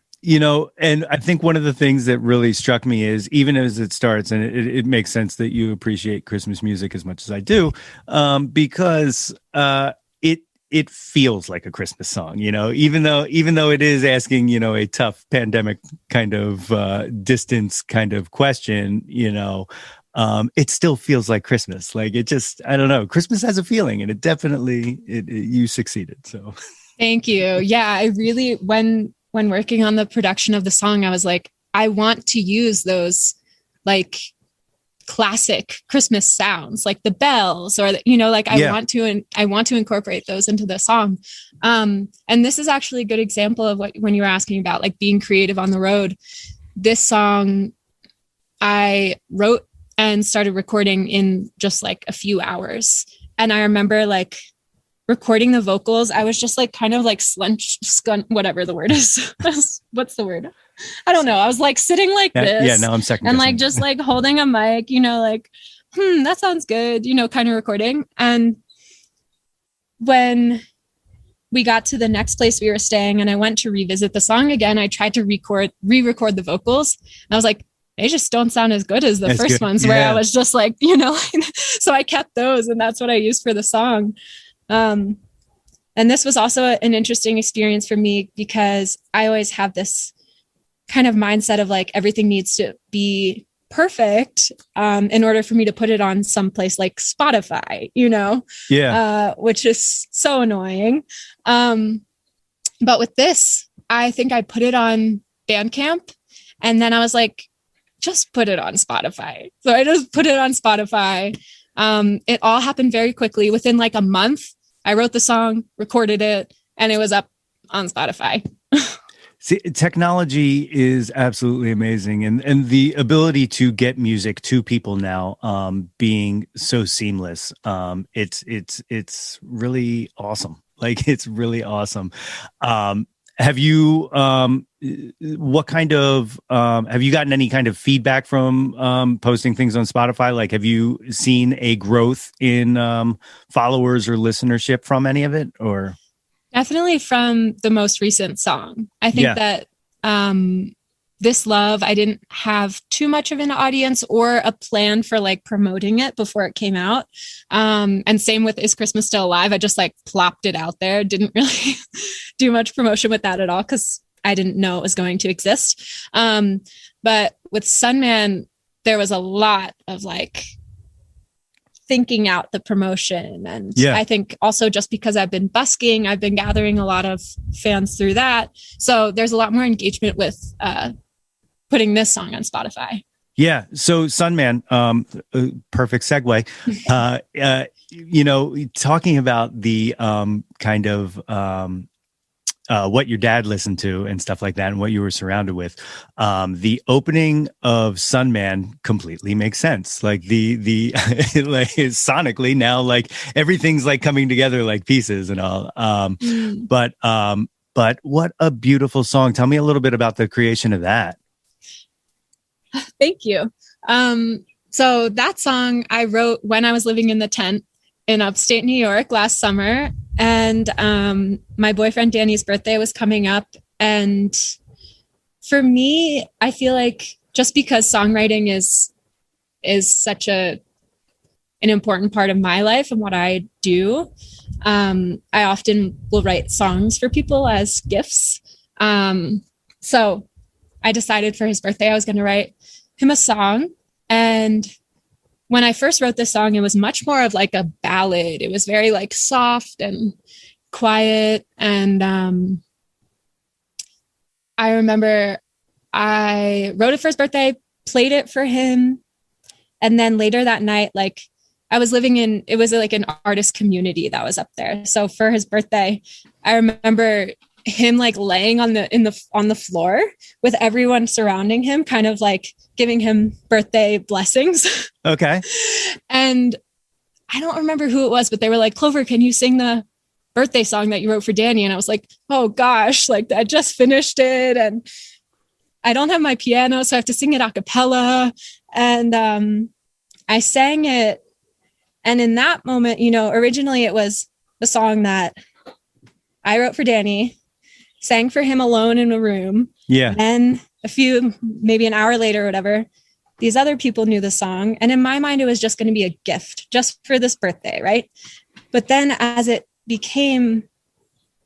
I think one of the things that really struck me is, even as it starts, and it makes sense that you appreciate Christmas music as much as I do, because it feels like a Christmas song, even though it is asking, a tough pandemic kind of distance kind of question, it still feels like Christmas. I don't know, Christmas has a feeling, and it definitely, you succeeded. So thank you. Yeah, I really, when working on the production of the song, I was like, I want to use those classic Christmas sounds, like the bells, or I want to incorporate those into the song. And this is actually a good example of when you were asking about being creative on the road. This song I wrote and started recording in just a few hours. And I remember recording the vocals. I was just kind of whatever the word is. What's the word? I don't know. I was sitting this. Yeah, no, I'm second guessing. And just holding a mic, that sounds good, kind of recording. And when we got to the next place we were staying and I went to revisit the song again, I tried to re-record the vocals. And I was like, they just don't sound as good as the That's first good. ones, where I was just like, so I kept those, and that's what I used for the song. And this was also an interesting experience for me, because I always have this kind of mindset of like, everything needs to be perfect in order for me to put it on someplace like Spotify, which is so annoying. But with this, I think I put it on Bandcamp, and then I was like, just put it on Spotify. So I just put it on Spotify. It all happened very quickly. Within like a month, I wrote the song, recorded it, and it was up on Spotify. See, technology is absolutely amazing, and the ability to get music to people now, being so seamless, it's really awesome. Like, it's really awesome. Have you what kind of have you gotten any kind of feedback from posting things on Spotify? Like, have you seen a growth in followers or listenership from any of it? Or definitely from the most recent song. I think that This Love, I didn't have too much of an audience or a plan for like promoting it before it came out. And same with Is Christmas Still Alive? I just like plopped it out there. Didn't really do much promotion with that at all, because I didn't know it was going to exist. But with Sunman, there was a lot of like thinking out the promotion. And I think also just because I've been busking, I've been gathering a lot of fans through that. So there's a lot more engagement with putting this song on Spotify. Yeah. So Sunman, perfect segue. Talking about the kind of what your dad listened to and stuff like that, and what you were surrounded with, the opening of Sunman completely makes sense. Like the like sonically now, like everything's like coming together like pieces and all. But what a beautiful song. Tell me a little bit about the creation of that. Thank you. So that song I wrote when I was living in the tent in upstate New York last summer. And my boyfriend Danny's birthday was coming up. And for me, I feel like just because songwriting is such an important part of my life and what I do, I often will write songs for people as gifts. So I decided for his birthday, I was going to write him a song. And when I first wrote this song, it was much more of like a ballad. It was very like soft and quiet. And I remember I wrote it for his birthday, played it for him. And then later that night, like I was living in, it was like an artist community that was up there. So for his birthday, I remember him like laying on the floor with everyone surrounding him, kind of like giving him birthday blessings. Okay. And I don't remember who it was, but they were like, Clover, can you sing the birthday song that you wrote for Danny? And I was like, oh gosh, like I just finished it and I don't have my piano, so I have to sing it a cappella. And I sang it. And in that moment, originally it was the song that I wrote for Danny, sang for him alone in a room. Yeah. And maybe an hour later or whatever, these other people knew the song. And in my mind, it was just going to be a gift just for this birthday. Right. But then as it became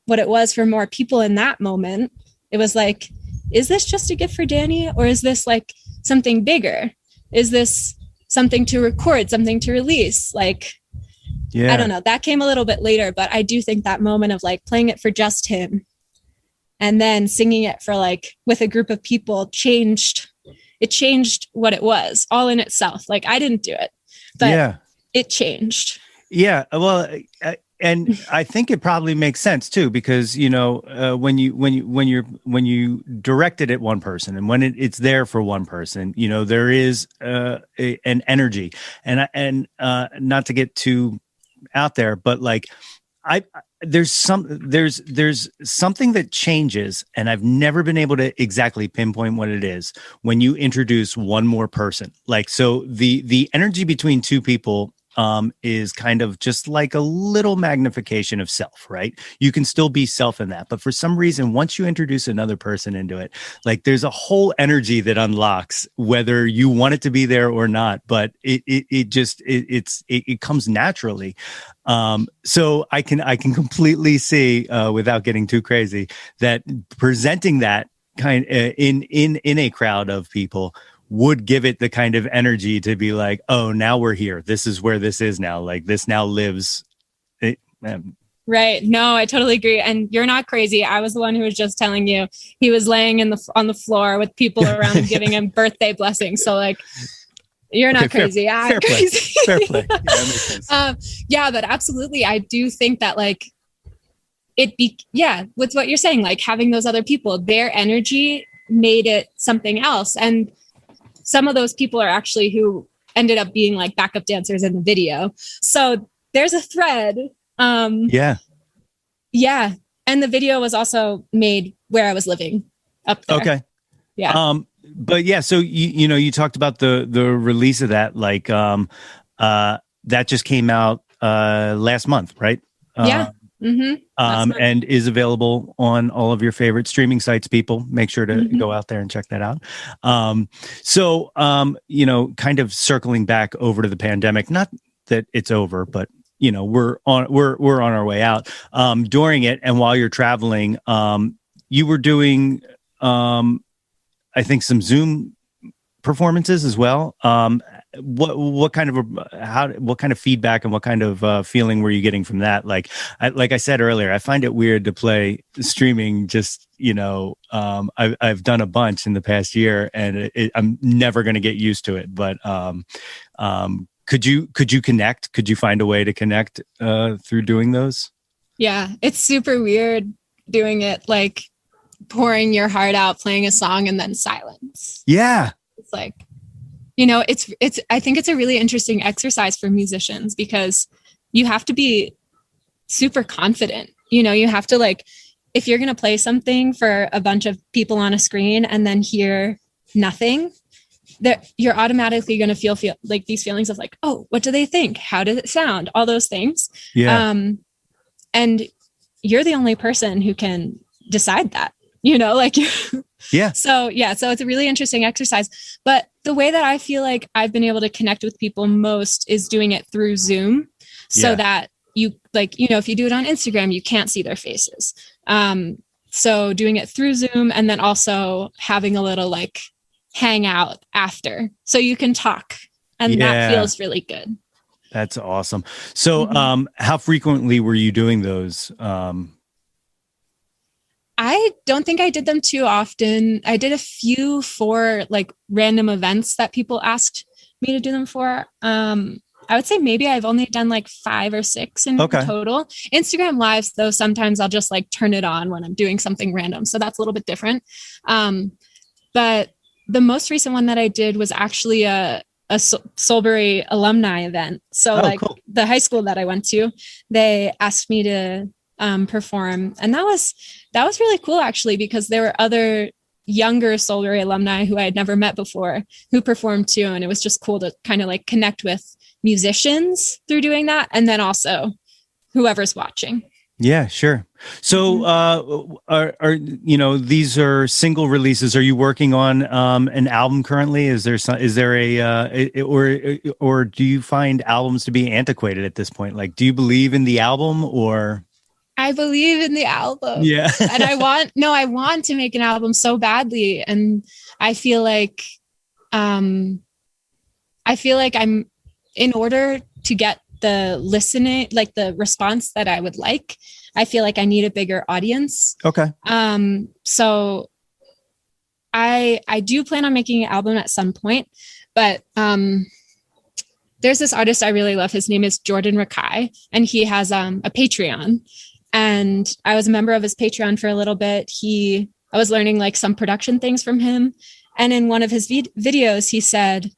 what it was for more people in that moment, it was like, is this just a gift for Danny? Or is this like something bigger? Is this something to record, something to release? Like, I don't know. That came a little bit later, but I do think that moment of like playing it for just him and then singing it for like with a group of people changed what it was all in itself. Like I didn't do it, but it changed. Yeah. Well, and I think it probably makes sense too, because, when you directed at one person and when it's there for one person, there is an energy and not to get too out there, but like there's something that changes, and I've never been able to exactly pinpoint what it is when you introduce one more person. Like, so the energy between two people is kind of just like a little magnification of self, right? You can still be self in that. But for some reason, once you introduce another person into it, like there's a whole energy that unlocks, whether you want it to be there or not, but it comes naturally. So I can completely see, without getting too crazy, that presenting that kind in a crowd of people would give it the kind of energy to be like, oh, now we're here. This is where this is now. Like this now lives. Right. No, I totally agree. And you're not crazy. I was the one who was just telling you he was laying on the floor with people around him giving him birthday blessings. So like, you're not crazy. Fair crazy. Fair play. Yeah, that makes sense. But absolutely. I do think that like with what you're saying, like having those other people, their energy made it something else. And some of those people are actually who ended up being like backup dancers in the video. So there's a thread. Yeah. And the video was also made where I was living up there. Okay. Yeah. But yeah, so you talked about the release of that, like that just came out last month, right? Yeah. And is available on all of your favorite streaming sites. People, make sure to go out there and check that out. So kind of circling back over to the pandemic, not that it's over, but we're on our way out. During it and while you're traveling, you were doing I think some Zoom performances as well. What kind of feedback and what kind of feeling were you getting from that? Like I said earlier, I find it weird to play streaming. Just I've done a bunch in the past year, and I'm never going to get used to it. But could you connect? Could you find a way to connect through doing those? Yeah, it's super weird doing it, like pouring your heart out, playing a song, and then silence. Yeah, it's like. It's, I think it's a really interesting exercise for musicians because you have to be super confident. You have to like, if you're going to play something for a bunch of people on a screen and then hear nothing, that you're automatically going to feel like these feelings of like, oh, what do they think? How does it sound? All those things. Yeah. And you're the only person who can decide that, like, yeah. So it's a really interesting exercise, but the way that I feel like I've been able to connect with people most is doing it through Zoom so that you like, if you do it on Instagram, you can't see their faces. So doing it through Zoom and then also having a little like hangout after so you can talk and that feels really good. That's awesome. So, how frequently were you doing those? I don't think I did them too often. I did a few for like random events that people asked me to do them for. I would say maybe I've only done like 5 or 6 in total. Instagram Lives, though, sometimes I'll just like turn it on when I'm doing something random. So that's a little bit different. But the most recent one that I did was actually a Soulbury alumni event. So cool. The high school that I went to, they asked me to perform. And that was really cool actually, because there were other younger Soulbury alumni who I had never met before who performed too. And it was just cool to kind of like connect with musicians through doing that. And then also whoever's watching. Yeah, sure. So, are these are single releases. Are you working on an album currently? Is there or do you find albums to be antiquated at this point? Like, do you believe in the album or? I believe in the album. Yeah. And I want to make an album so badly. And I feel like I'm in order to get the listening, like the response that I would like, I feel like I need a bigger audience. Okay. So I do plan on making an album at some point, but there's this artist I really love. His name is Jordan Rakai, and he has a Patreon. And I was a member of his Patreon for a little bit. I was learning like some production things from him. And in one of his videos, he said,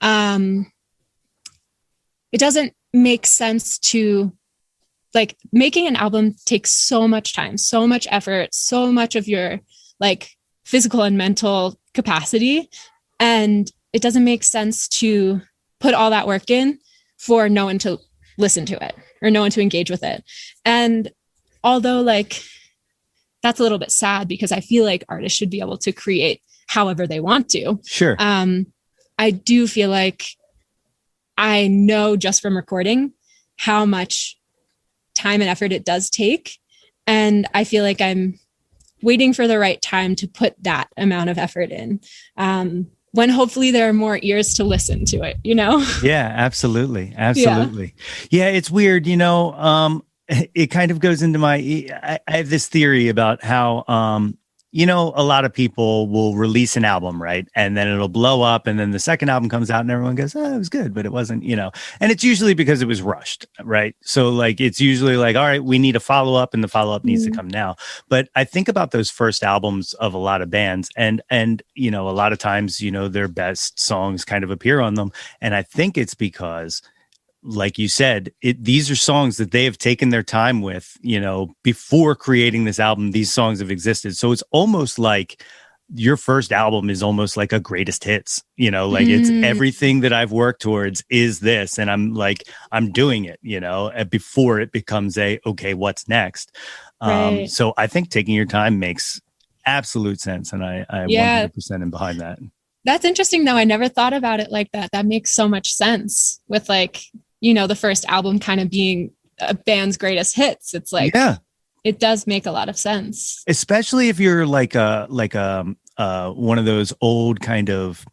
it doesn't make sense to like making an album takes so much time, so much effort, so much of your like physical and mental capacity. And it doesn't make sense to put all that work in for no one to listen to it or no one to engage with it. And although like that's a little bit sad because I feel like artists should be able to create however they want to. Sure. I do feel like I know just from recording how much time and effort it does take. And I feel like I'm waiting for the right time to put that amount of effort in. When hopefully there are more ears to listen to it, you know? Yeah, absolutely. Absolutely. Yeah, it's weird, you know, it kind of goes into I have this theory about how, you know, a lot of people will release an album, right? And then it'll blow up. And then the second album comes out and everyone goes, oh, it was good, but it wasn't, you know, and it's usually because it was rushed, right? So like, it's usually like, all right, we need a follow-up and the follow-up needs to come now. But I think about those first albums of a lot of bands and, you know, a lot of times, you know, their best songs kind of appear on them. And I think it's because, like you said, these are songs that they have taken their time with, you know, before creating this album, these songs have existed. So it's almost like your first album is almost like a greatest hits, you know, like it's everything that I've worked towards is this. And I'm doing it, you know, before it becomes okay, what's next? Right. So I think taking your time makes absolute sense. And I 100% am behind that. That's interesting though. I never thought about it like that. That makes so much sense with like, you know, the first album kind of being a band's greatest hits. It's like, yeah, it does make a lot of sense. Especially if you're like one of those old kind of,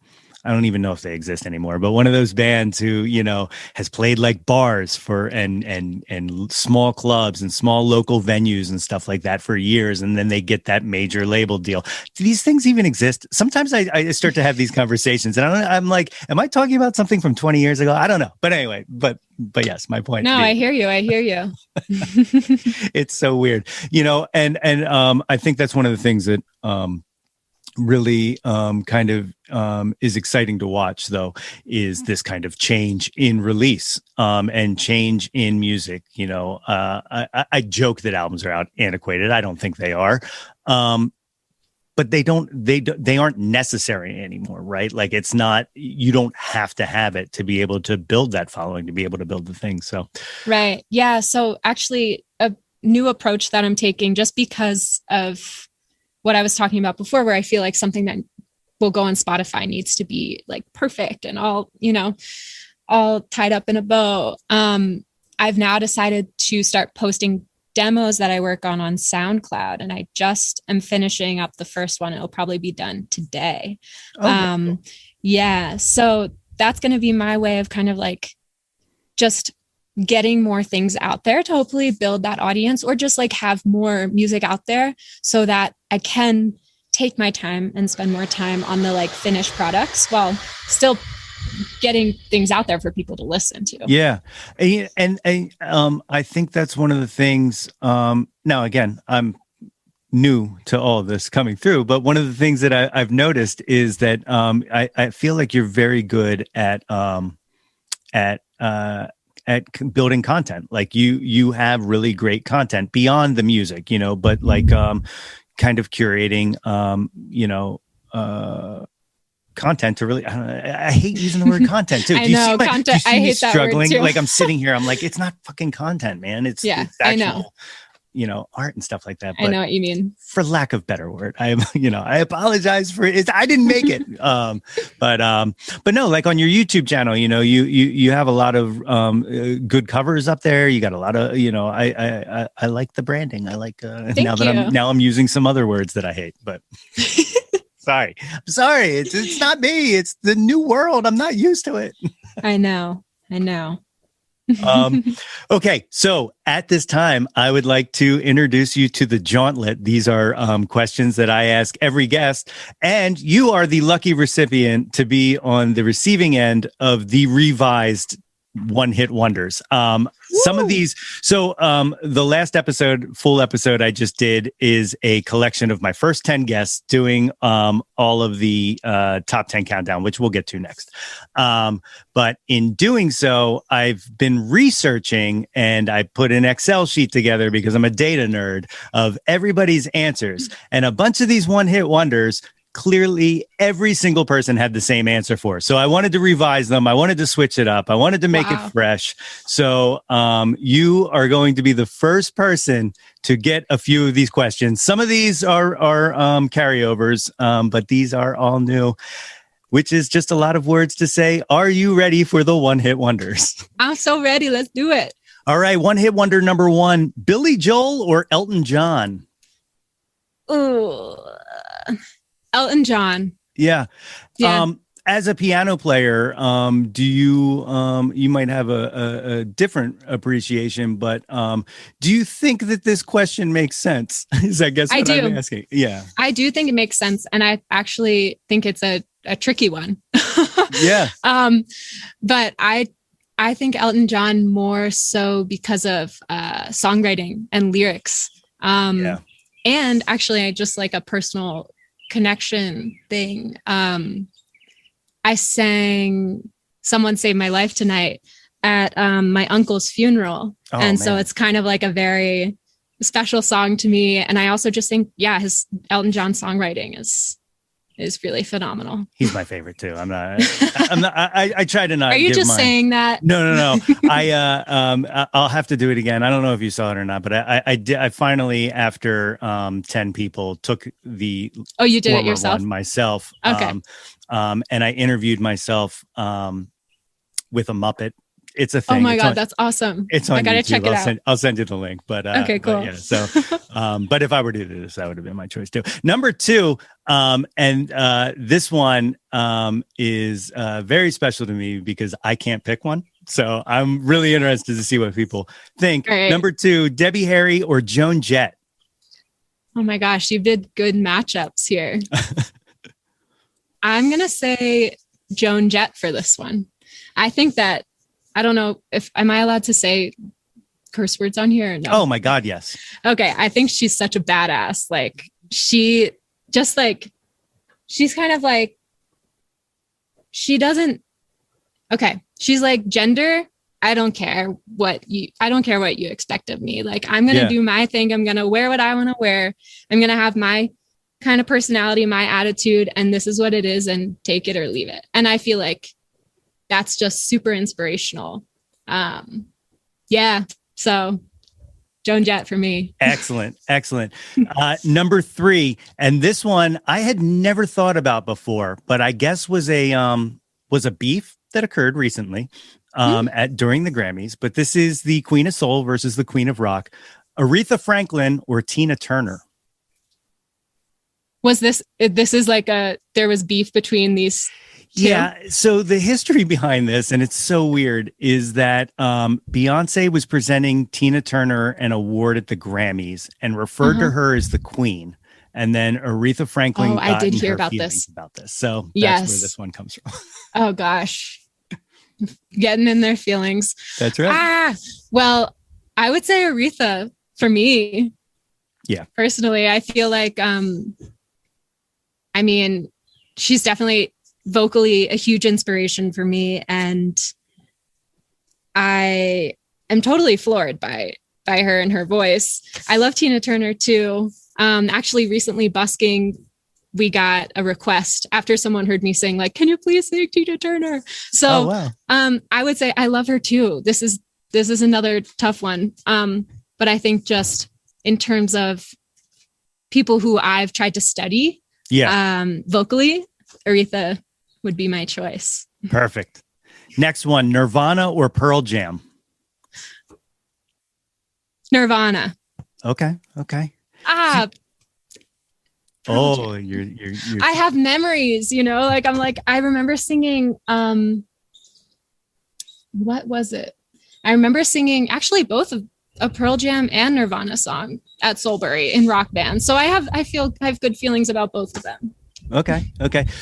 I don't even know if they exist anymore, but one of those bands who, you know, has played like bars for and small clubs and small local venues and stuff like that for years. And then they get that major label deal. Do these things even exist? Sometimes I start to have these conversations and I'm like, am I talking about something from 20 years ago? I don't know. But anyway, but yes, my point. No, I hear you. It's so weird, you know, and I think that's one of the things that, really kind of is exciting to watch though is this kind of change in release and change in music. You know, I joke that albums are antiquated. I don't think they are, but they aren't necessary anymore, right? Like it's not, you don't have to have it to be able to build that following, to be able to build the thing. So right, yeah. So actually a new approach that I'm taking just because of what I was talking about before, where I feel like something that will go on Spotify needs to be like perfect and all, you know, all tied up in a bow. I've now decided to start posting demos that I work on SoundCloud, and I just am finishing up the first one. It'll probably be done today. Cool. Yeah. So that's going to be my way of kind of like just getting more things out there to hopefully build that audience, or just like have more music out there so that I can take my time and spend more time on the like finished products while still getting things out there for people to listen to. Yeah. And I think that's one of the things, now again, I'm new to all of this coming through, but one of the things that I've noticed is that I feel like you're very good at building content. Like you have really great content beyond the music, you know, but like kind of curating you know content to really, I hate using the word content too. I know, content. I hate that word too. Like I'm sitting here, I'm like, it's not fucking content, man. It's actual, I know. You know, art and stuff like that. But I know what you mean. For lack of better word, I apologize for it. I didn't make it. But no, like on your YouTube channel, you know, you have a lot of good covers up there. You got a lot of, you know, I like the branding. I like now I'm using some other words that I hate, but sorry. I'm sorry. It's not me. It's the new world. I'm not used to it. I know. Okay, so at this time, I would like to introduce you to the Jawntlet. These are questions that I ask every guest, and you are the lucky recipient to be on the receiving end of the revised one-hit wonders. Some of these, so the last full episode I just did is a collection of my first 10 guests doing all of the top 10 countdown, which we'll get to next. But in doing so, I've been researching, and I put an Excel sheet together because I'm a data nerd, of everybody's answers. And a bunch of these one-hit wonders clearly every single person had the same answer for. So I wanted to revise them. I wanted to switch it up. I wanted to make it fresh. So you are going to be the first person to get a few of these questions. Some of these are carryovers, but these are all new, which is just a lot of words to say. Are you ready for the one-hit wonders? I'm so ready. Let's do it. All right. One-hit wonder number one, Billy Joel or Elton John? Ooh, Elton John. Yeah. As a piano player, do you you might have a different appreciation, but do you think that this question makes sense? Is I guess what I'm asking. Yeah. I do think it makes sense. And I actually think it's a tricky one. Yeah. But I think Elton John more so because of songwriting and lyrics. And actually, I just like a personal connection thing. I sang Someone Saved My Life Tonight at my uncle's funeral. So it's kind of like a very special song to me. And I also just think, his Elton John songwriting is really phenomenal. He's my favorite too. I try to not. Are you just saying that? No. I'll have to do it again. I don't know if you saw it or not, but I did. I finally, after 10 people, took the you did it yourself? One myself. Okay. And I interviewed myself with a Muppet. It's a thing. Oh my God, that's awesome. It's on I gotta YouTube. check it out. I'll send you the link. But okay, cool. But yeah, so, but if I were to do this, that would have been my choice too. Number two, and this one is very special to me because I can't pick one. So I'm really interested to see what people think. Right. Number two, Debbie Harry or Joan Jett? Oh my gosh, you did good matchups here. I'm gonna say Joan Jett for this one. I think that. I don't know am I allowed to say curse words on here or no? Oh my God, yes. Okay. I think she's such a badass. Like she's kind of like, she's like, gender, I don't care what you expect of me. Like, I'm going to do my thing. I'm going to wear what I want to wear. I'm going to have my kind of personality, my attitude, and this is what it is, and take it or leave it. And I feel like that's just super inspirational. So Joan Jett for me. Excellent. Number three, and this one I had never thought about before, but I guess was a beef that occurred recently during the Grammys. But this is the Queen of Soul versus the Queen of Rock, Aretha Franklin or Tina Turner. Was this is like there was beef between these two? Yeah. So the history behind this, and it's so weird, is that Beyonce was presenting Tina Turner an award at the Grammys and referred to her as the Queen. And then Aretha Franklin I did hear about this. So that's where this one comes from. Oh gosh. Getting in their feelings. That's right. Well, I would say Aretha for me. Yeah. Personally, I feel like she's definitely vocally a huge inspiration for me, and I am totally floored by her and her voice. I love Tina Turner too. Actually recently busking, we got a request after someone heard me sing, like, can you please sing Tina Turner? So I would say I love her too. This is another tough one. But I think just in terms of people who I've tried to study vocally, Aretha would be my choice. Perfect. Next one, Nirvana or Pearl Jam? Nirvana. Okay. You're I have memories, I remember singing, what was it? I remember singing actually both of a Pearl Jam and Nirvana song at Soulbury in rock band. So I have good feelings about both of them. Okay.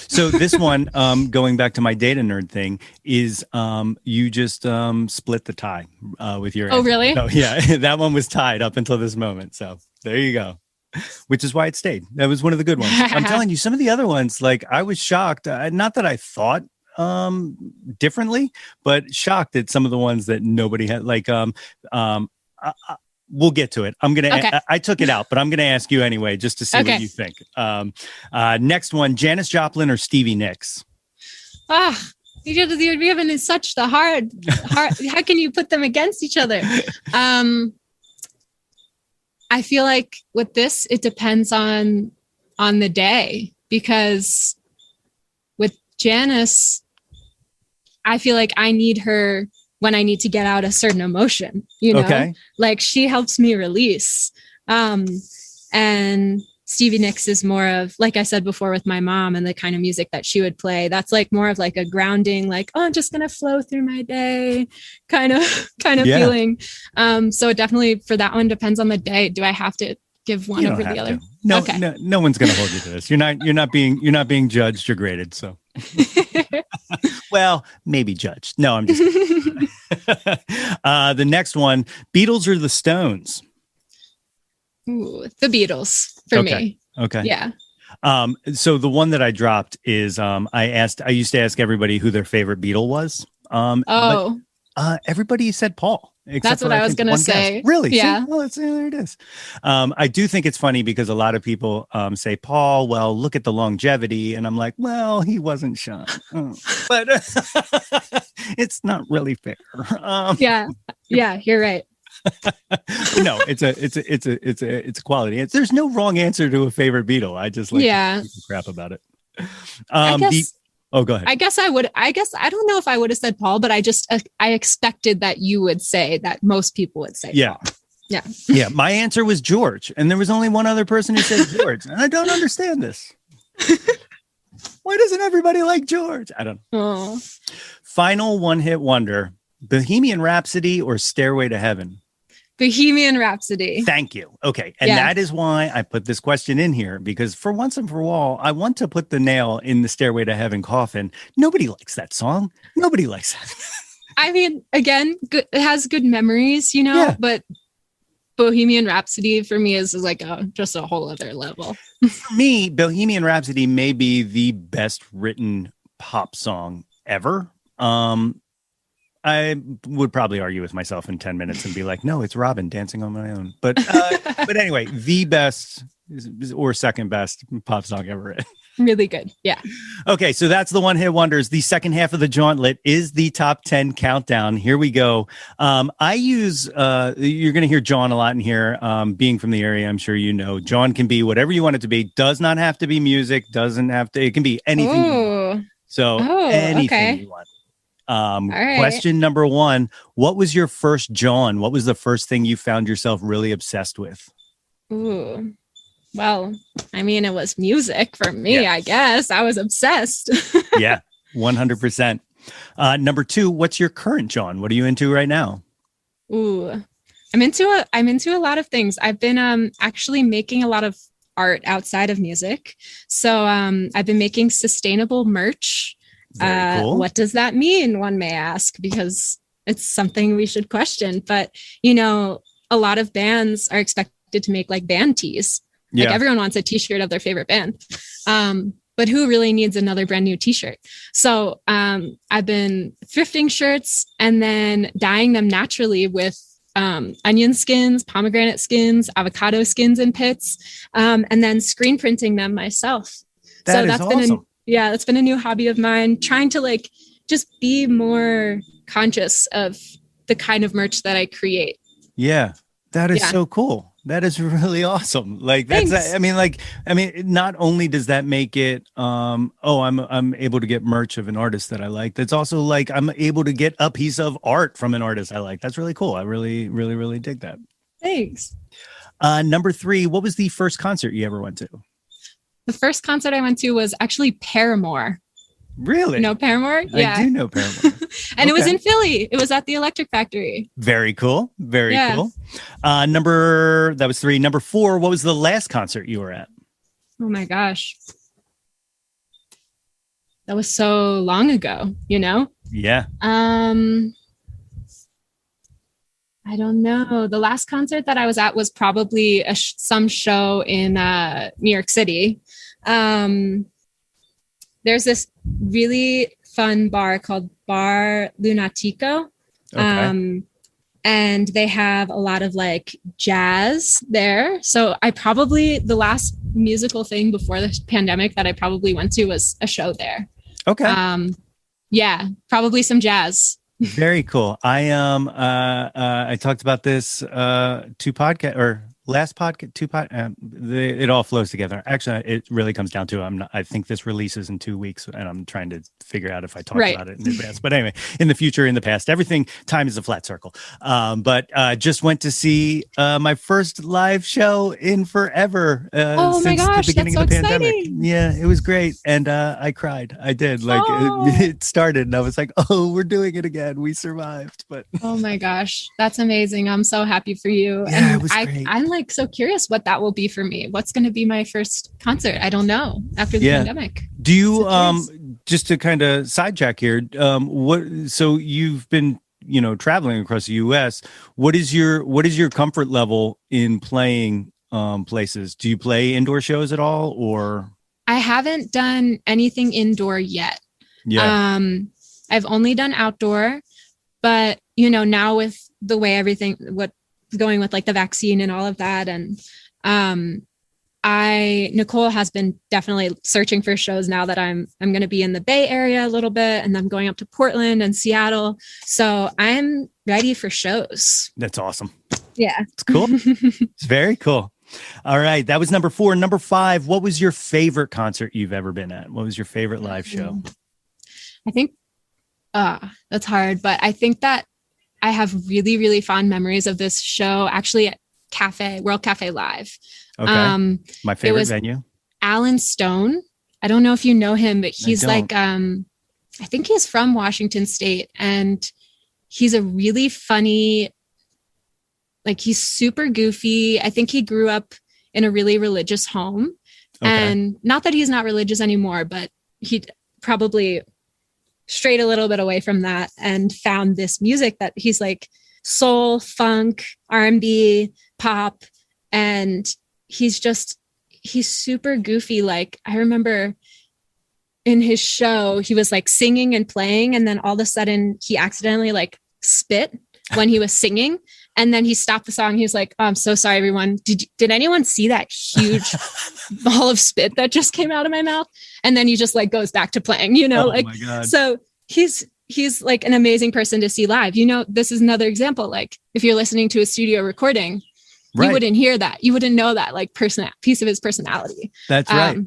So this one, going back to my data nerd thing, is you just split the tie with your answer. Oh, really? So, yeah, that one was tied up until this moment. So there you go. Which is why it stayed. That was one of the good ones. I'm telling you, some of the other ones, like I was shocked. Not that I thought differently, but shocked at some of the ones that nobody had. Like We'll get to it. Okay. I took it out, but I'm gonna ask you anyway, just to see what you think. Next one: Janis Joplin or Stevie Nicks? You're given such the hard. How can you put them against each other? I feel like with this, it depends on the day, because with Janis, I feel like I need her when I need to get out a certain emotion, Okay. Like she helps me release. And Stevie Nicks is more of, like I said before, with my mom and the kind of music that she would play, that's like more of like a grounding, like, oh, I'm just going to flow through my day kind of feeling. So it definitely, for that one, depends on the day. Do I have to give one over the other? No, okay. no one's going to hold you to this. You're not being judged or graded. So, well, maybe judged. No, I'm just kidding. The next one, Beatles or the Stones? Ooh, the Beatles for me. Okay. Yeah. So the one that I dropped is I used to ask everybody who their favorite Beatle was. But everybody said Paul. That's what I was going to say. Guest. Really? Yeah. See? Well, there it is. I do think it's funny because a lot of people say Paul, well, look at the longevity. And I'm like, well, he wasn't Sean. But it's not really fair. Yeah, you're right. No, it's a quality. There's no wrong answer to a favorite Beatle. I just like to crap about it. Go ahead. I guess I don't know if I would have said Paul, but I expected that you would say that most people would say Paul. Yeah. My answer was George, and there was only one other person who said George, and I don't understand this. Why doesn't everybody like George? I don't know. Final one-hit wonder: Bohemian Rhapsody or Stairway to Heaven? Bohemian Rhapsody. Thank you. Okay. And that is why I put this question in here, because for once and for all, I want to put the nail in the Stairway to Heaven coffin. Nobody likes that song. Nobody likes that. I mean, again, it has good memories, but Bohemian Rhapsody for me is like just a whole other level. For me, Bohemian Rhapsody may be the best written pop song ever. I would probably argue with myself in 10 minutes and be like, no, it's Robin dancing on my own. But anyway, the best or second best pop song ever written. Really good. Yeah. Okay. So that's the one hit wonders. The second half of the Jawntlet is the top 10 countdown. Here we go. I use, you're going to hear Jawn a lot in here. Being from the area, I'm sure Jawn can be whatever you want it to be. Does not have to be music. It can be anything you want. So anything you want. Right. Question number one, what was your first Jawn? What was the first thing you found yourself really obsessed with? Ooh, well, I mean, it was music for me, I guess. I was obsessed. Yeah, 100%. Number two, what's your current Jawn? What are you into right now? Ooh, I'm into a lot of things. I've been actually making a lot of art outside of music. So I've been making sustainable merch. Very cool. What does that mean, one may ask, because it's something we should question. But, a lot of bands are expected to make like band tees. Like everyone wants a t-shirt of their favorite band. But who really needs another brand new t-shirt? So I've been thrifting shirts and then dyeing them naturally with onion skins, pomegranate skins, avocado skins and pits, and then screen printing them myself. That's awesome. That's been a new hobby of mine, trying to like just be more conscious of the kind of merch that I create. Yeah, that is so cool. That is really awesome. Like that's, not only does that make it, I'm able to get merch of an artist that I like. That's also like, I'm able to get a piece of art from an artist I like. That's really cool. I really, really, really dig that. Thanks. Number three, what was the first concert you ever went to? The first concert I went to was actually Paramore. Really? You know Paramore? Yeah. I do know Paramore. And it was in Philly. It was at the Electric Factory. Very cool. Very cool. That was three. Number four, what was the last concert you were at? Oh my gosh. That was so long ago, Yeah. I don't know. The last concert that I was at was probably some show in New York City. There's this really fun bar called Bar Lunatico. And they have a lot of like jazz there. So the last musical thing before the pandemic that I probably went to was a show there. Okay. Yeah, probably some jazz. Very cool. I talked about this last podcast. It all flows together. Actually, it really comes down to I think this releases in 2 weeks, and I'm trying to figure out if I talked about it in advance. But anyway, in the future, in the past, time is a flat circle. But just went to see my first live show in forever. Oh my gosh, the beginning that's of the so pandemic. exciting. Yeah, it was great, and I cried. I did. It started, and I was like, "Oh, we're doing it again. We survived." But oh my gosh, that's amazing. I'm so happy for you. Yeah, and it was great. I'm like so curious what that will be for me. What's going to be my first concert? I don't know after the pandemic. Do you just to kind of sidetrack here, so you've been traveling across the US. What is your comfort level in playing places? Do you play indoor shows at all, or? I haven't done anything indoor yet. Yeah. I've only done outdoor, but now with the way what's going with like the vaccine and all of that, and Nicole has been definitely searching for shows now that I'm going to be in the Bay Area a little bit, and I'm going up to Portland and Seattle. So I'm ready for shows. That's awesome. Yeah. It's cool. It's very cool. All right. That was number 4. Number 5, what was your favorite concert you've ever been at? What was your favorite live show? I think that's hard, but I think that I have really, really fond memories of this show actually at World Cafe Live. Okay. My favorite venue. Alan Stone. I don't know if you know him, but he's like, I think he's from Washington State, and he's a really funny, he's super goofy. I think he grew up in a really religious home. Okay. And not that he's not religious anymore, but he probably strayed a little bit away from that and found this music that he's like soul, funk, R&B, pop. And he's super goofy. Like I remember in his show, he was like singing and playing. And then all of a sudden he accidentally like spit when he was singing. And then he stopped the song. He was like, oh, I'm so sorry, everyone. Did anyone see that huge ball of spit that just came out of my mouth? And then he just like goes back to playing, my God. So he's like an amazing person to see live. This is another example. Like if you're listening to a studio recording, you wouldn't hear that. You wouldn't know that like piece of his personality. That's right.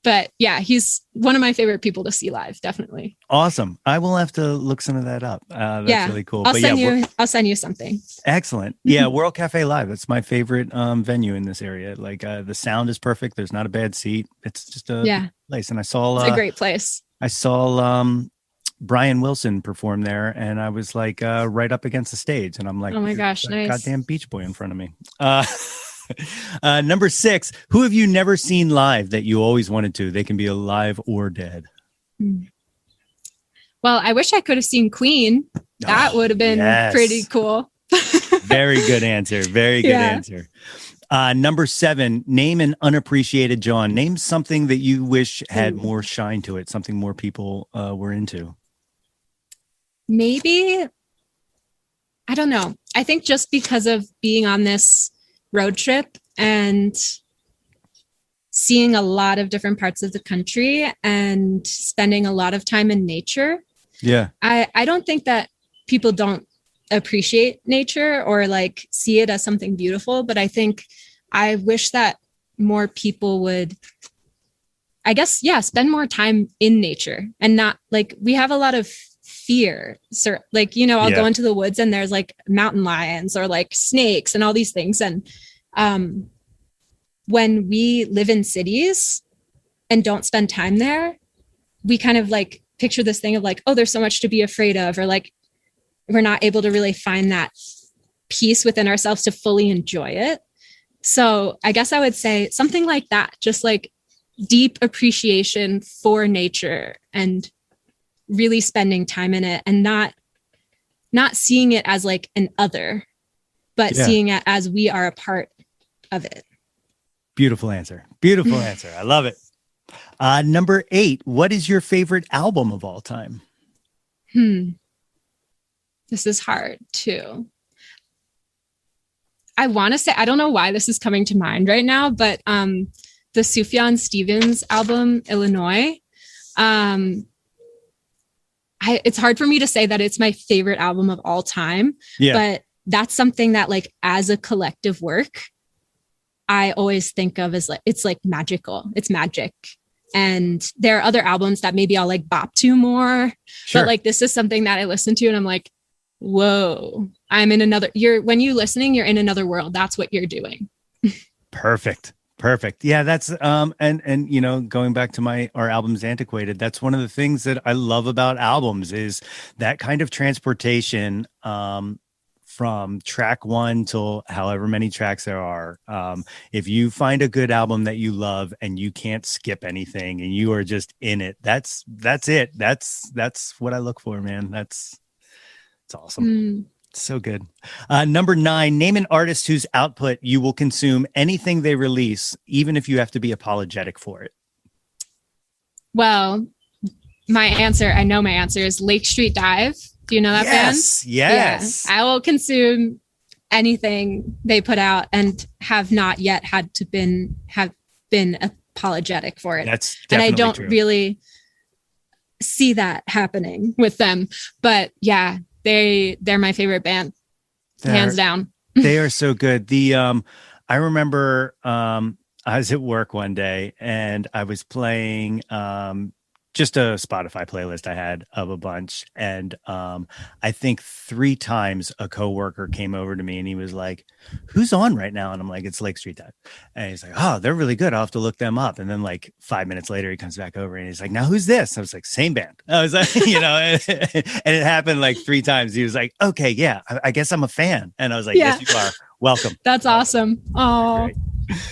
But yeah, he's one of my favorite people to see live. Definitely. Awesome. I will have to look some of that up. That's really cool. I'll send you something. Excellent. Yeah. World Cafe Live. That's my favorite venue in this area. Like the sound is perfect. There's not a bad seat. It's just a place. And it's a great place. I saw Brian Wilson perform there, and I was like right up against the stage, and I'm like, oh my gosh, nice. Goddamn Beach Boy in front of me. Number 6, who have you never seen live that you always wanted to? They can be alive or dead. Well, I wish I could have seen Queen. That would have been pretty cool. Very good answer. Very good answer. Number 7, name an unappreciated Jawn. Name something that you wish had more shine to it, something more people were into. Maybe, I don't know. I think just because of being on this road trip and seeing a lot of different parts of the country and spending a lot of time in nature. Yeah. I don't think that people don't appreciate nature or like see it as something beautiful, but I wish that more people would, I guess, spend more time in nature and not like we have a lot of fear. So like, I'll go into the woods and there's like mountain lions or like snakes and all these things. And when we live in cities and don't spend time there, we kind of like picture this thing of like, oh, there's so much to be afraid of, or like we're not able to really find that peace within ourselves to fully enjoy it. So I guess I would say something like that, just like deep appreciation for nature and really spending time in it and not seeing it as like an other, but seeing it as we are a part of it. Beautiful answer. Beautiful answer. I love it. Number 8, what is your favorite album of all time? This is hard too. I I want to say, I don't know why this is coming to mind right now, but the Sufjan Stevens album, Illinois, it's hard for me to say that it's my favorite album of all time, but that's something that like as a collective work, I always think of as like, it's like magical. It's magic. And there are other albums that maybe I'll like bop to more, but like this is something that I listen to and I'm like, whoa, I'm in another, when you're listening, you're in another world. That's what you're doing. Perfect. Yeah, that's and you know, going back to our albums Antiquated, that's one of the things that I love about albums is that kind of transportation from track one till however many tracks there are. If you find a good album that you love and you can't skip anything and you are just in it, that's it. That's what I look for, man. It's awesome. So good. Number 9, name an artist whose output you will consume anything they release, even if you have to be apologetic for it. Well, I know my answer is Lake Street Dive. Do you know that band? Yes. Yeah. I will consume anything they put out and have not yet have been apologetic for it. That's definitely and I don't true. really see that happening with them. But yeah, they're my favorite band, hands down. They are so good. I remember I was at work one day and I was playing just a Spotify playlist I had of a bunch. And I think 3 times a coworker came over to me and he was like, who's on right now? And I'm like, it's Lake Street Dive. And he's like, oh, they're really good. I'll have to look them up. And then like 5 minutes later, he comes back over and he's like, now who's this? I was like, same band. I was like, you know, and it happened like 3 times. He was like, okay, yeah, I guess I'm a fan. And I was like, yes, you are. Welcome. That's awesome. Oh,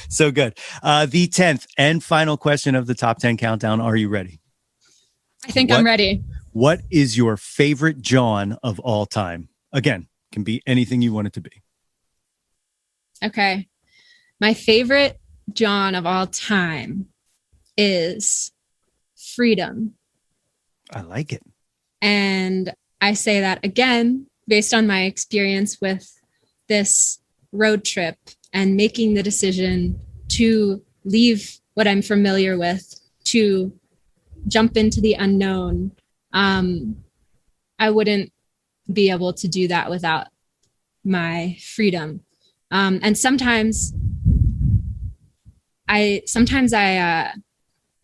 so good. The 10th and final question of the top 10 countdown. Are you ready? I think I'm ready. What is your favorite Jawn of all time? Again, can be anything you want it to be. Okay. My favorite Jawn of all time is Freedom. I like it. And I say that again, based on my experience with this road trip and making the decision to leave what I'm familiar with to jump into the unknown. I wouldn't be able to do that without my freedom. And sometimes I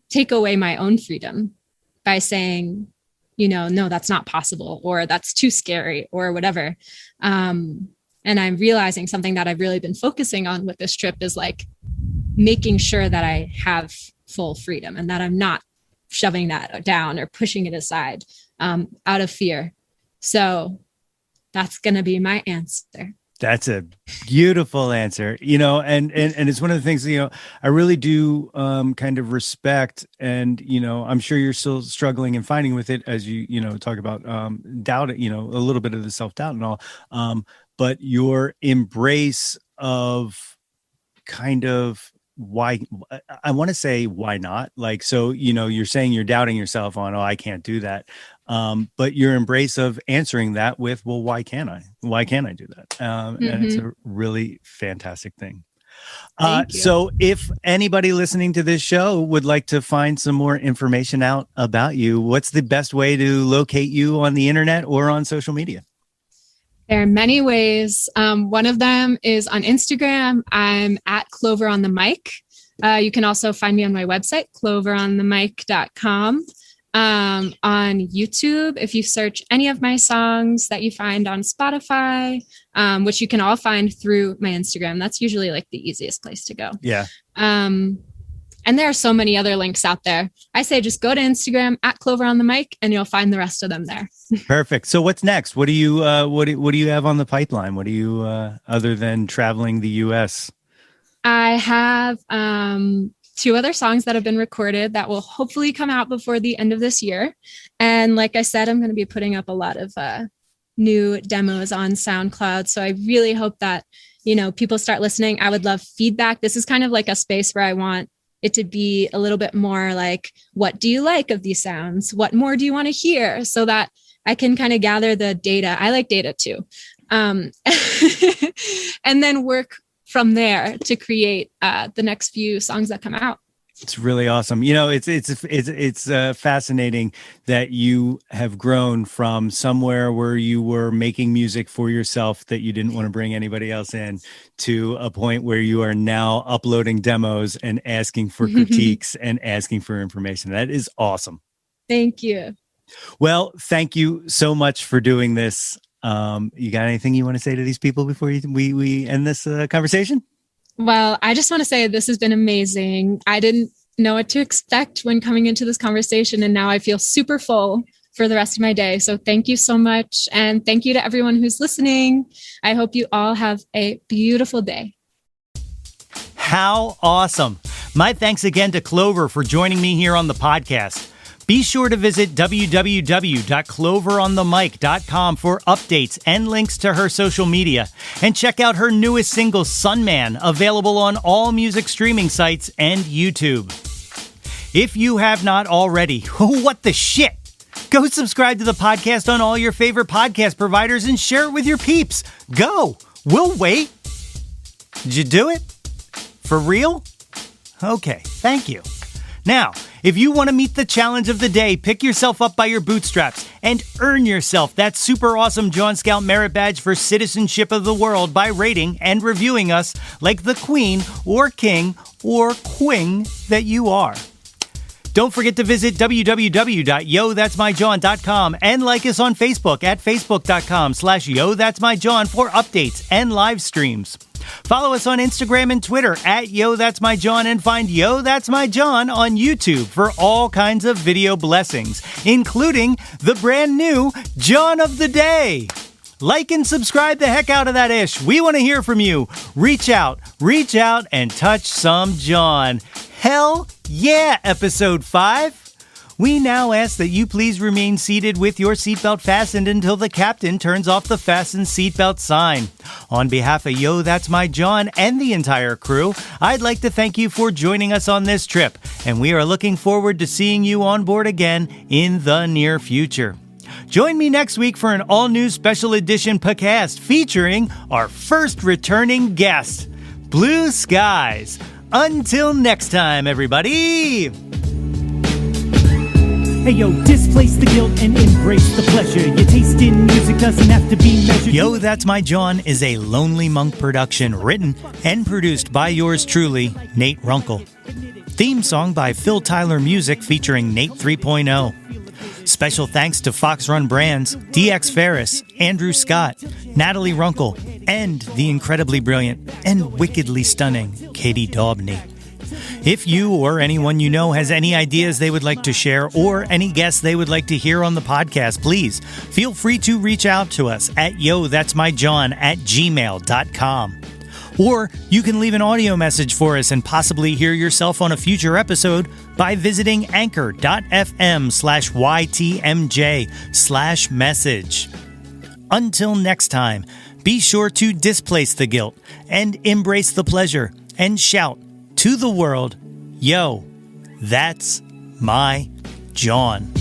take away my own freedom by saying, you know, no, that's not possible, or that's too scary, or whatever. And I'm realizing something that I've really been focusing on with this trip is like making sure that I have full freedom and that I'm not shoving that down or pushing it aside out of fear. So that's going to be my answer. That's a beautiful answer, you know, and it's one of the things, you know, I really do kind of respect, and, you know, I'm sure you're still struggling and fighting with it as you know, talk about doubt, you know, a little bit of the self-doubt and all, but your embrace of kind of why, I want to say why not, like, so, you know, you're saying you're doubting yourself on, oh, I can't do that, but your embrace of answering that with, well, why can't I do that, and it's a really fantastic thing. So if anybody listening to this show would like to find some more information out about you, what's the best way to locate you on the internet or on social media? There are many ways. One of them is on Instagram. I'm at Clover on the mic. You can also find me on my website, cloveronthemic.com. On YouTube, if you search any of my songs that you find on Spotify, which you can all find through my Instagram, that's usually like the easiest place to go. Yeah. And there are so many other links out there. I say just go to Instagram at Clover on the mic, and you'll find the rest of them there. Perfect. So what's next? What do you what do you have on the pipeline? What do you other than traveling the US? I have 2 other songs that have been recorded that will hopefully come out before the end of this year. And like I said, I'm going to be putting up a lot of new demos on SoundCloud. So I really hope that, you know, people start listening. I would love feedback. This is kind of like a space where I want it to be a little bit more like, what do you like of these sounds? What more do you want to hear? So that I can kind of gather the data. I like data too. and then work from there to create the next few songs that come out. It's really awesome. It's fascinating that you have grown from somewhere where you were making music for yourself that you didn't want to bring anybody else in, to a point where you are now uploading demos and asking for critiques and asking for information. That is awesome. Thank you. Well, thank you so much for doing this. You got anything you want to say to these people before we end this conversation? Well, I just want to say this has been amazing. I didn't know what to expect when coming into this conversation, and now I feel super full for the rest of my day. So thank you so much. And thank you to everyone who's listening. I hope you all have a beautiful day. How awesome. My thanks again to Clover for joining me here on the podcast. Be sure to visit www.cloveronthemic.com for updates and links to her social media. And check out her newest single, Sunman, available on all music streaming sites and YouTube. If you have not already, what the shit? Go subscribe to the podcast on all your favorite podcast providers and share it with your peeps. Go. We'll wait. Did you do it? For real? Okay, thank you. Now, if you want to meet the challenge of the day, pick yourself up by your bootstraps and earn yourself that super awesome Jawn Scout Merit Badge for Citizenship of the World by rating and reviewing us like the queen or king or queen that you are. Don't forget to visit www.yothat'smyjawn.com and like us on Facebook at facebook.com/yothat'smyjawn for updates and live streams. Follow us on Instagram and Twitter at YoThat'sMyJawn, and find Yo That's My Jawn on YouTube for all kinds of video blessings, including the brand new Jawn of the Day. Like and subscribe the heck out of that ish. We want to hear from you. Reach out, and touch some Jawn. Hell yeah, episode 5. We now ask that you please remain seated with your seatbelt fastened until the captain turns off the fasten seatbelt sign. On behalf of Yo That's My Jawn and the entire crew, I'd like to thank you for joining us on this trip, and we are looking forward to seeing you on board again in the near future. Join me next week for an all-new special edition podcast featuring our first returning guest, Blue Skies. Until next time, everybody! Hey yo, displace the guilt and embrace the pleasure. Your taste in music doesn't have to be measured. Yo That's My Jawn is a Lonely Monk production, written and produced by yours truly, Nate Runkle. Theme song by Phil Tyler Music featuring Nate 3.0. Special thanks to Fox Run Brands, DX Ferris, Andrew Scott, Natalie Runkle, and the incredibly brilliant and wickedly stunning Katie Daubney. If you or anyone you know has any ideas they would like to share or any guests they would like to hear on the podcast, please feel free to reach out to us at yothat'smyjawn@gmail.com. Or you can leave an audio message for us and possibly hear yourself on a future episode by visiting anchor.fm/ytmj/message. Until next time, be sure to displace the guilt and embrace the pleasure and shout to the world, yo, that's my Jawn.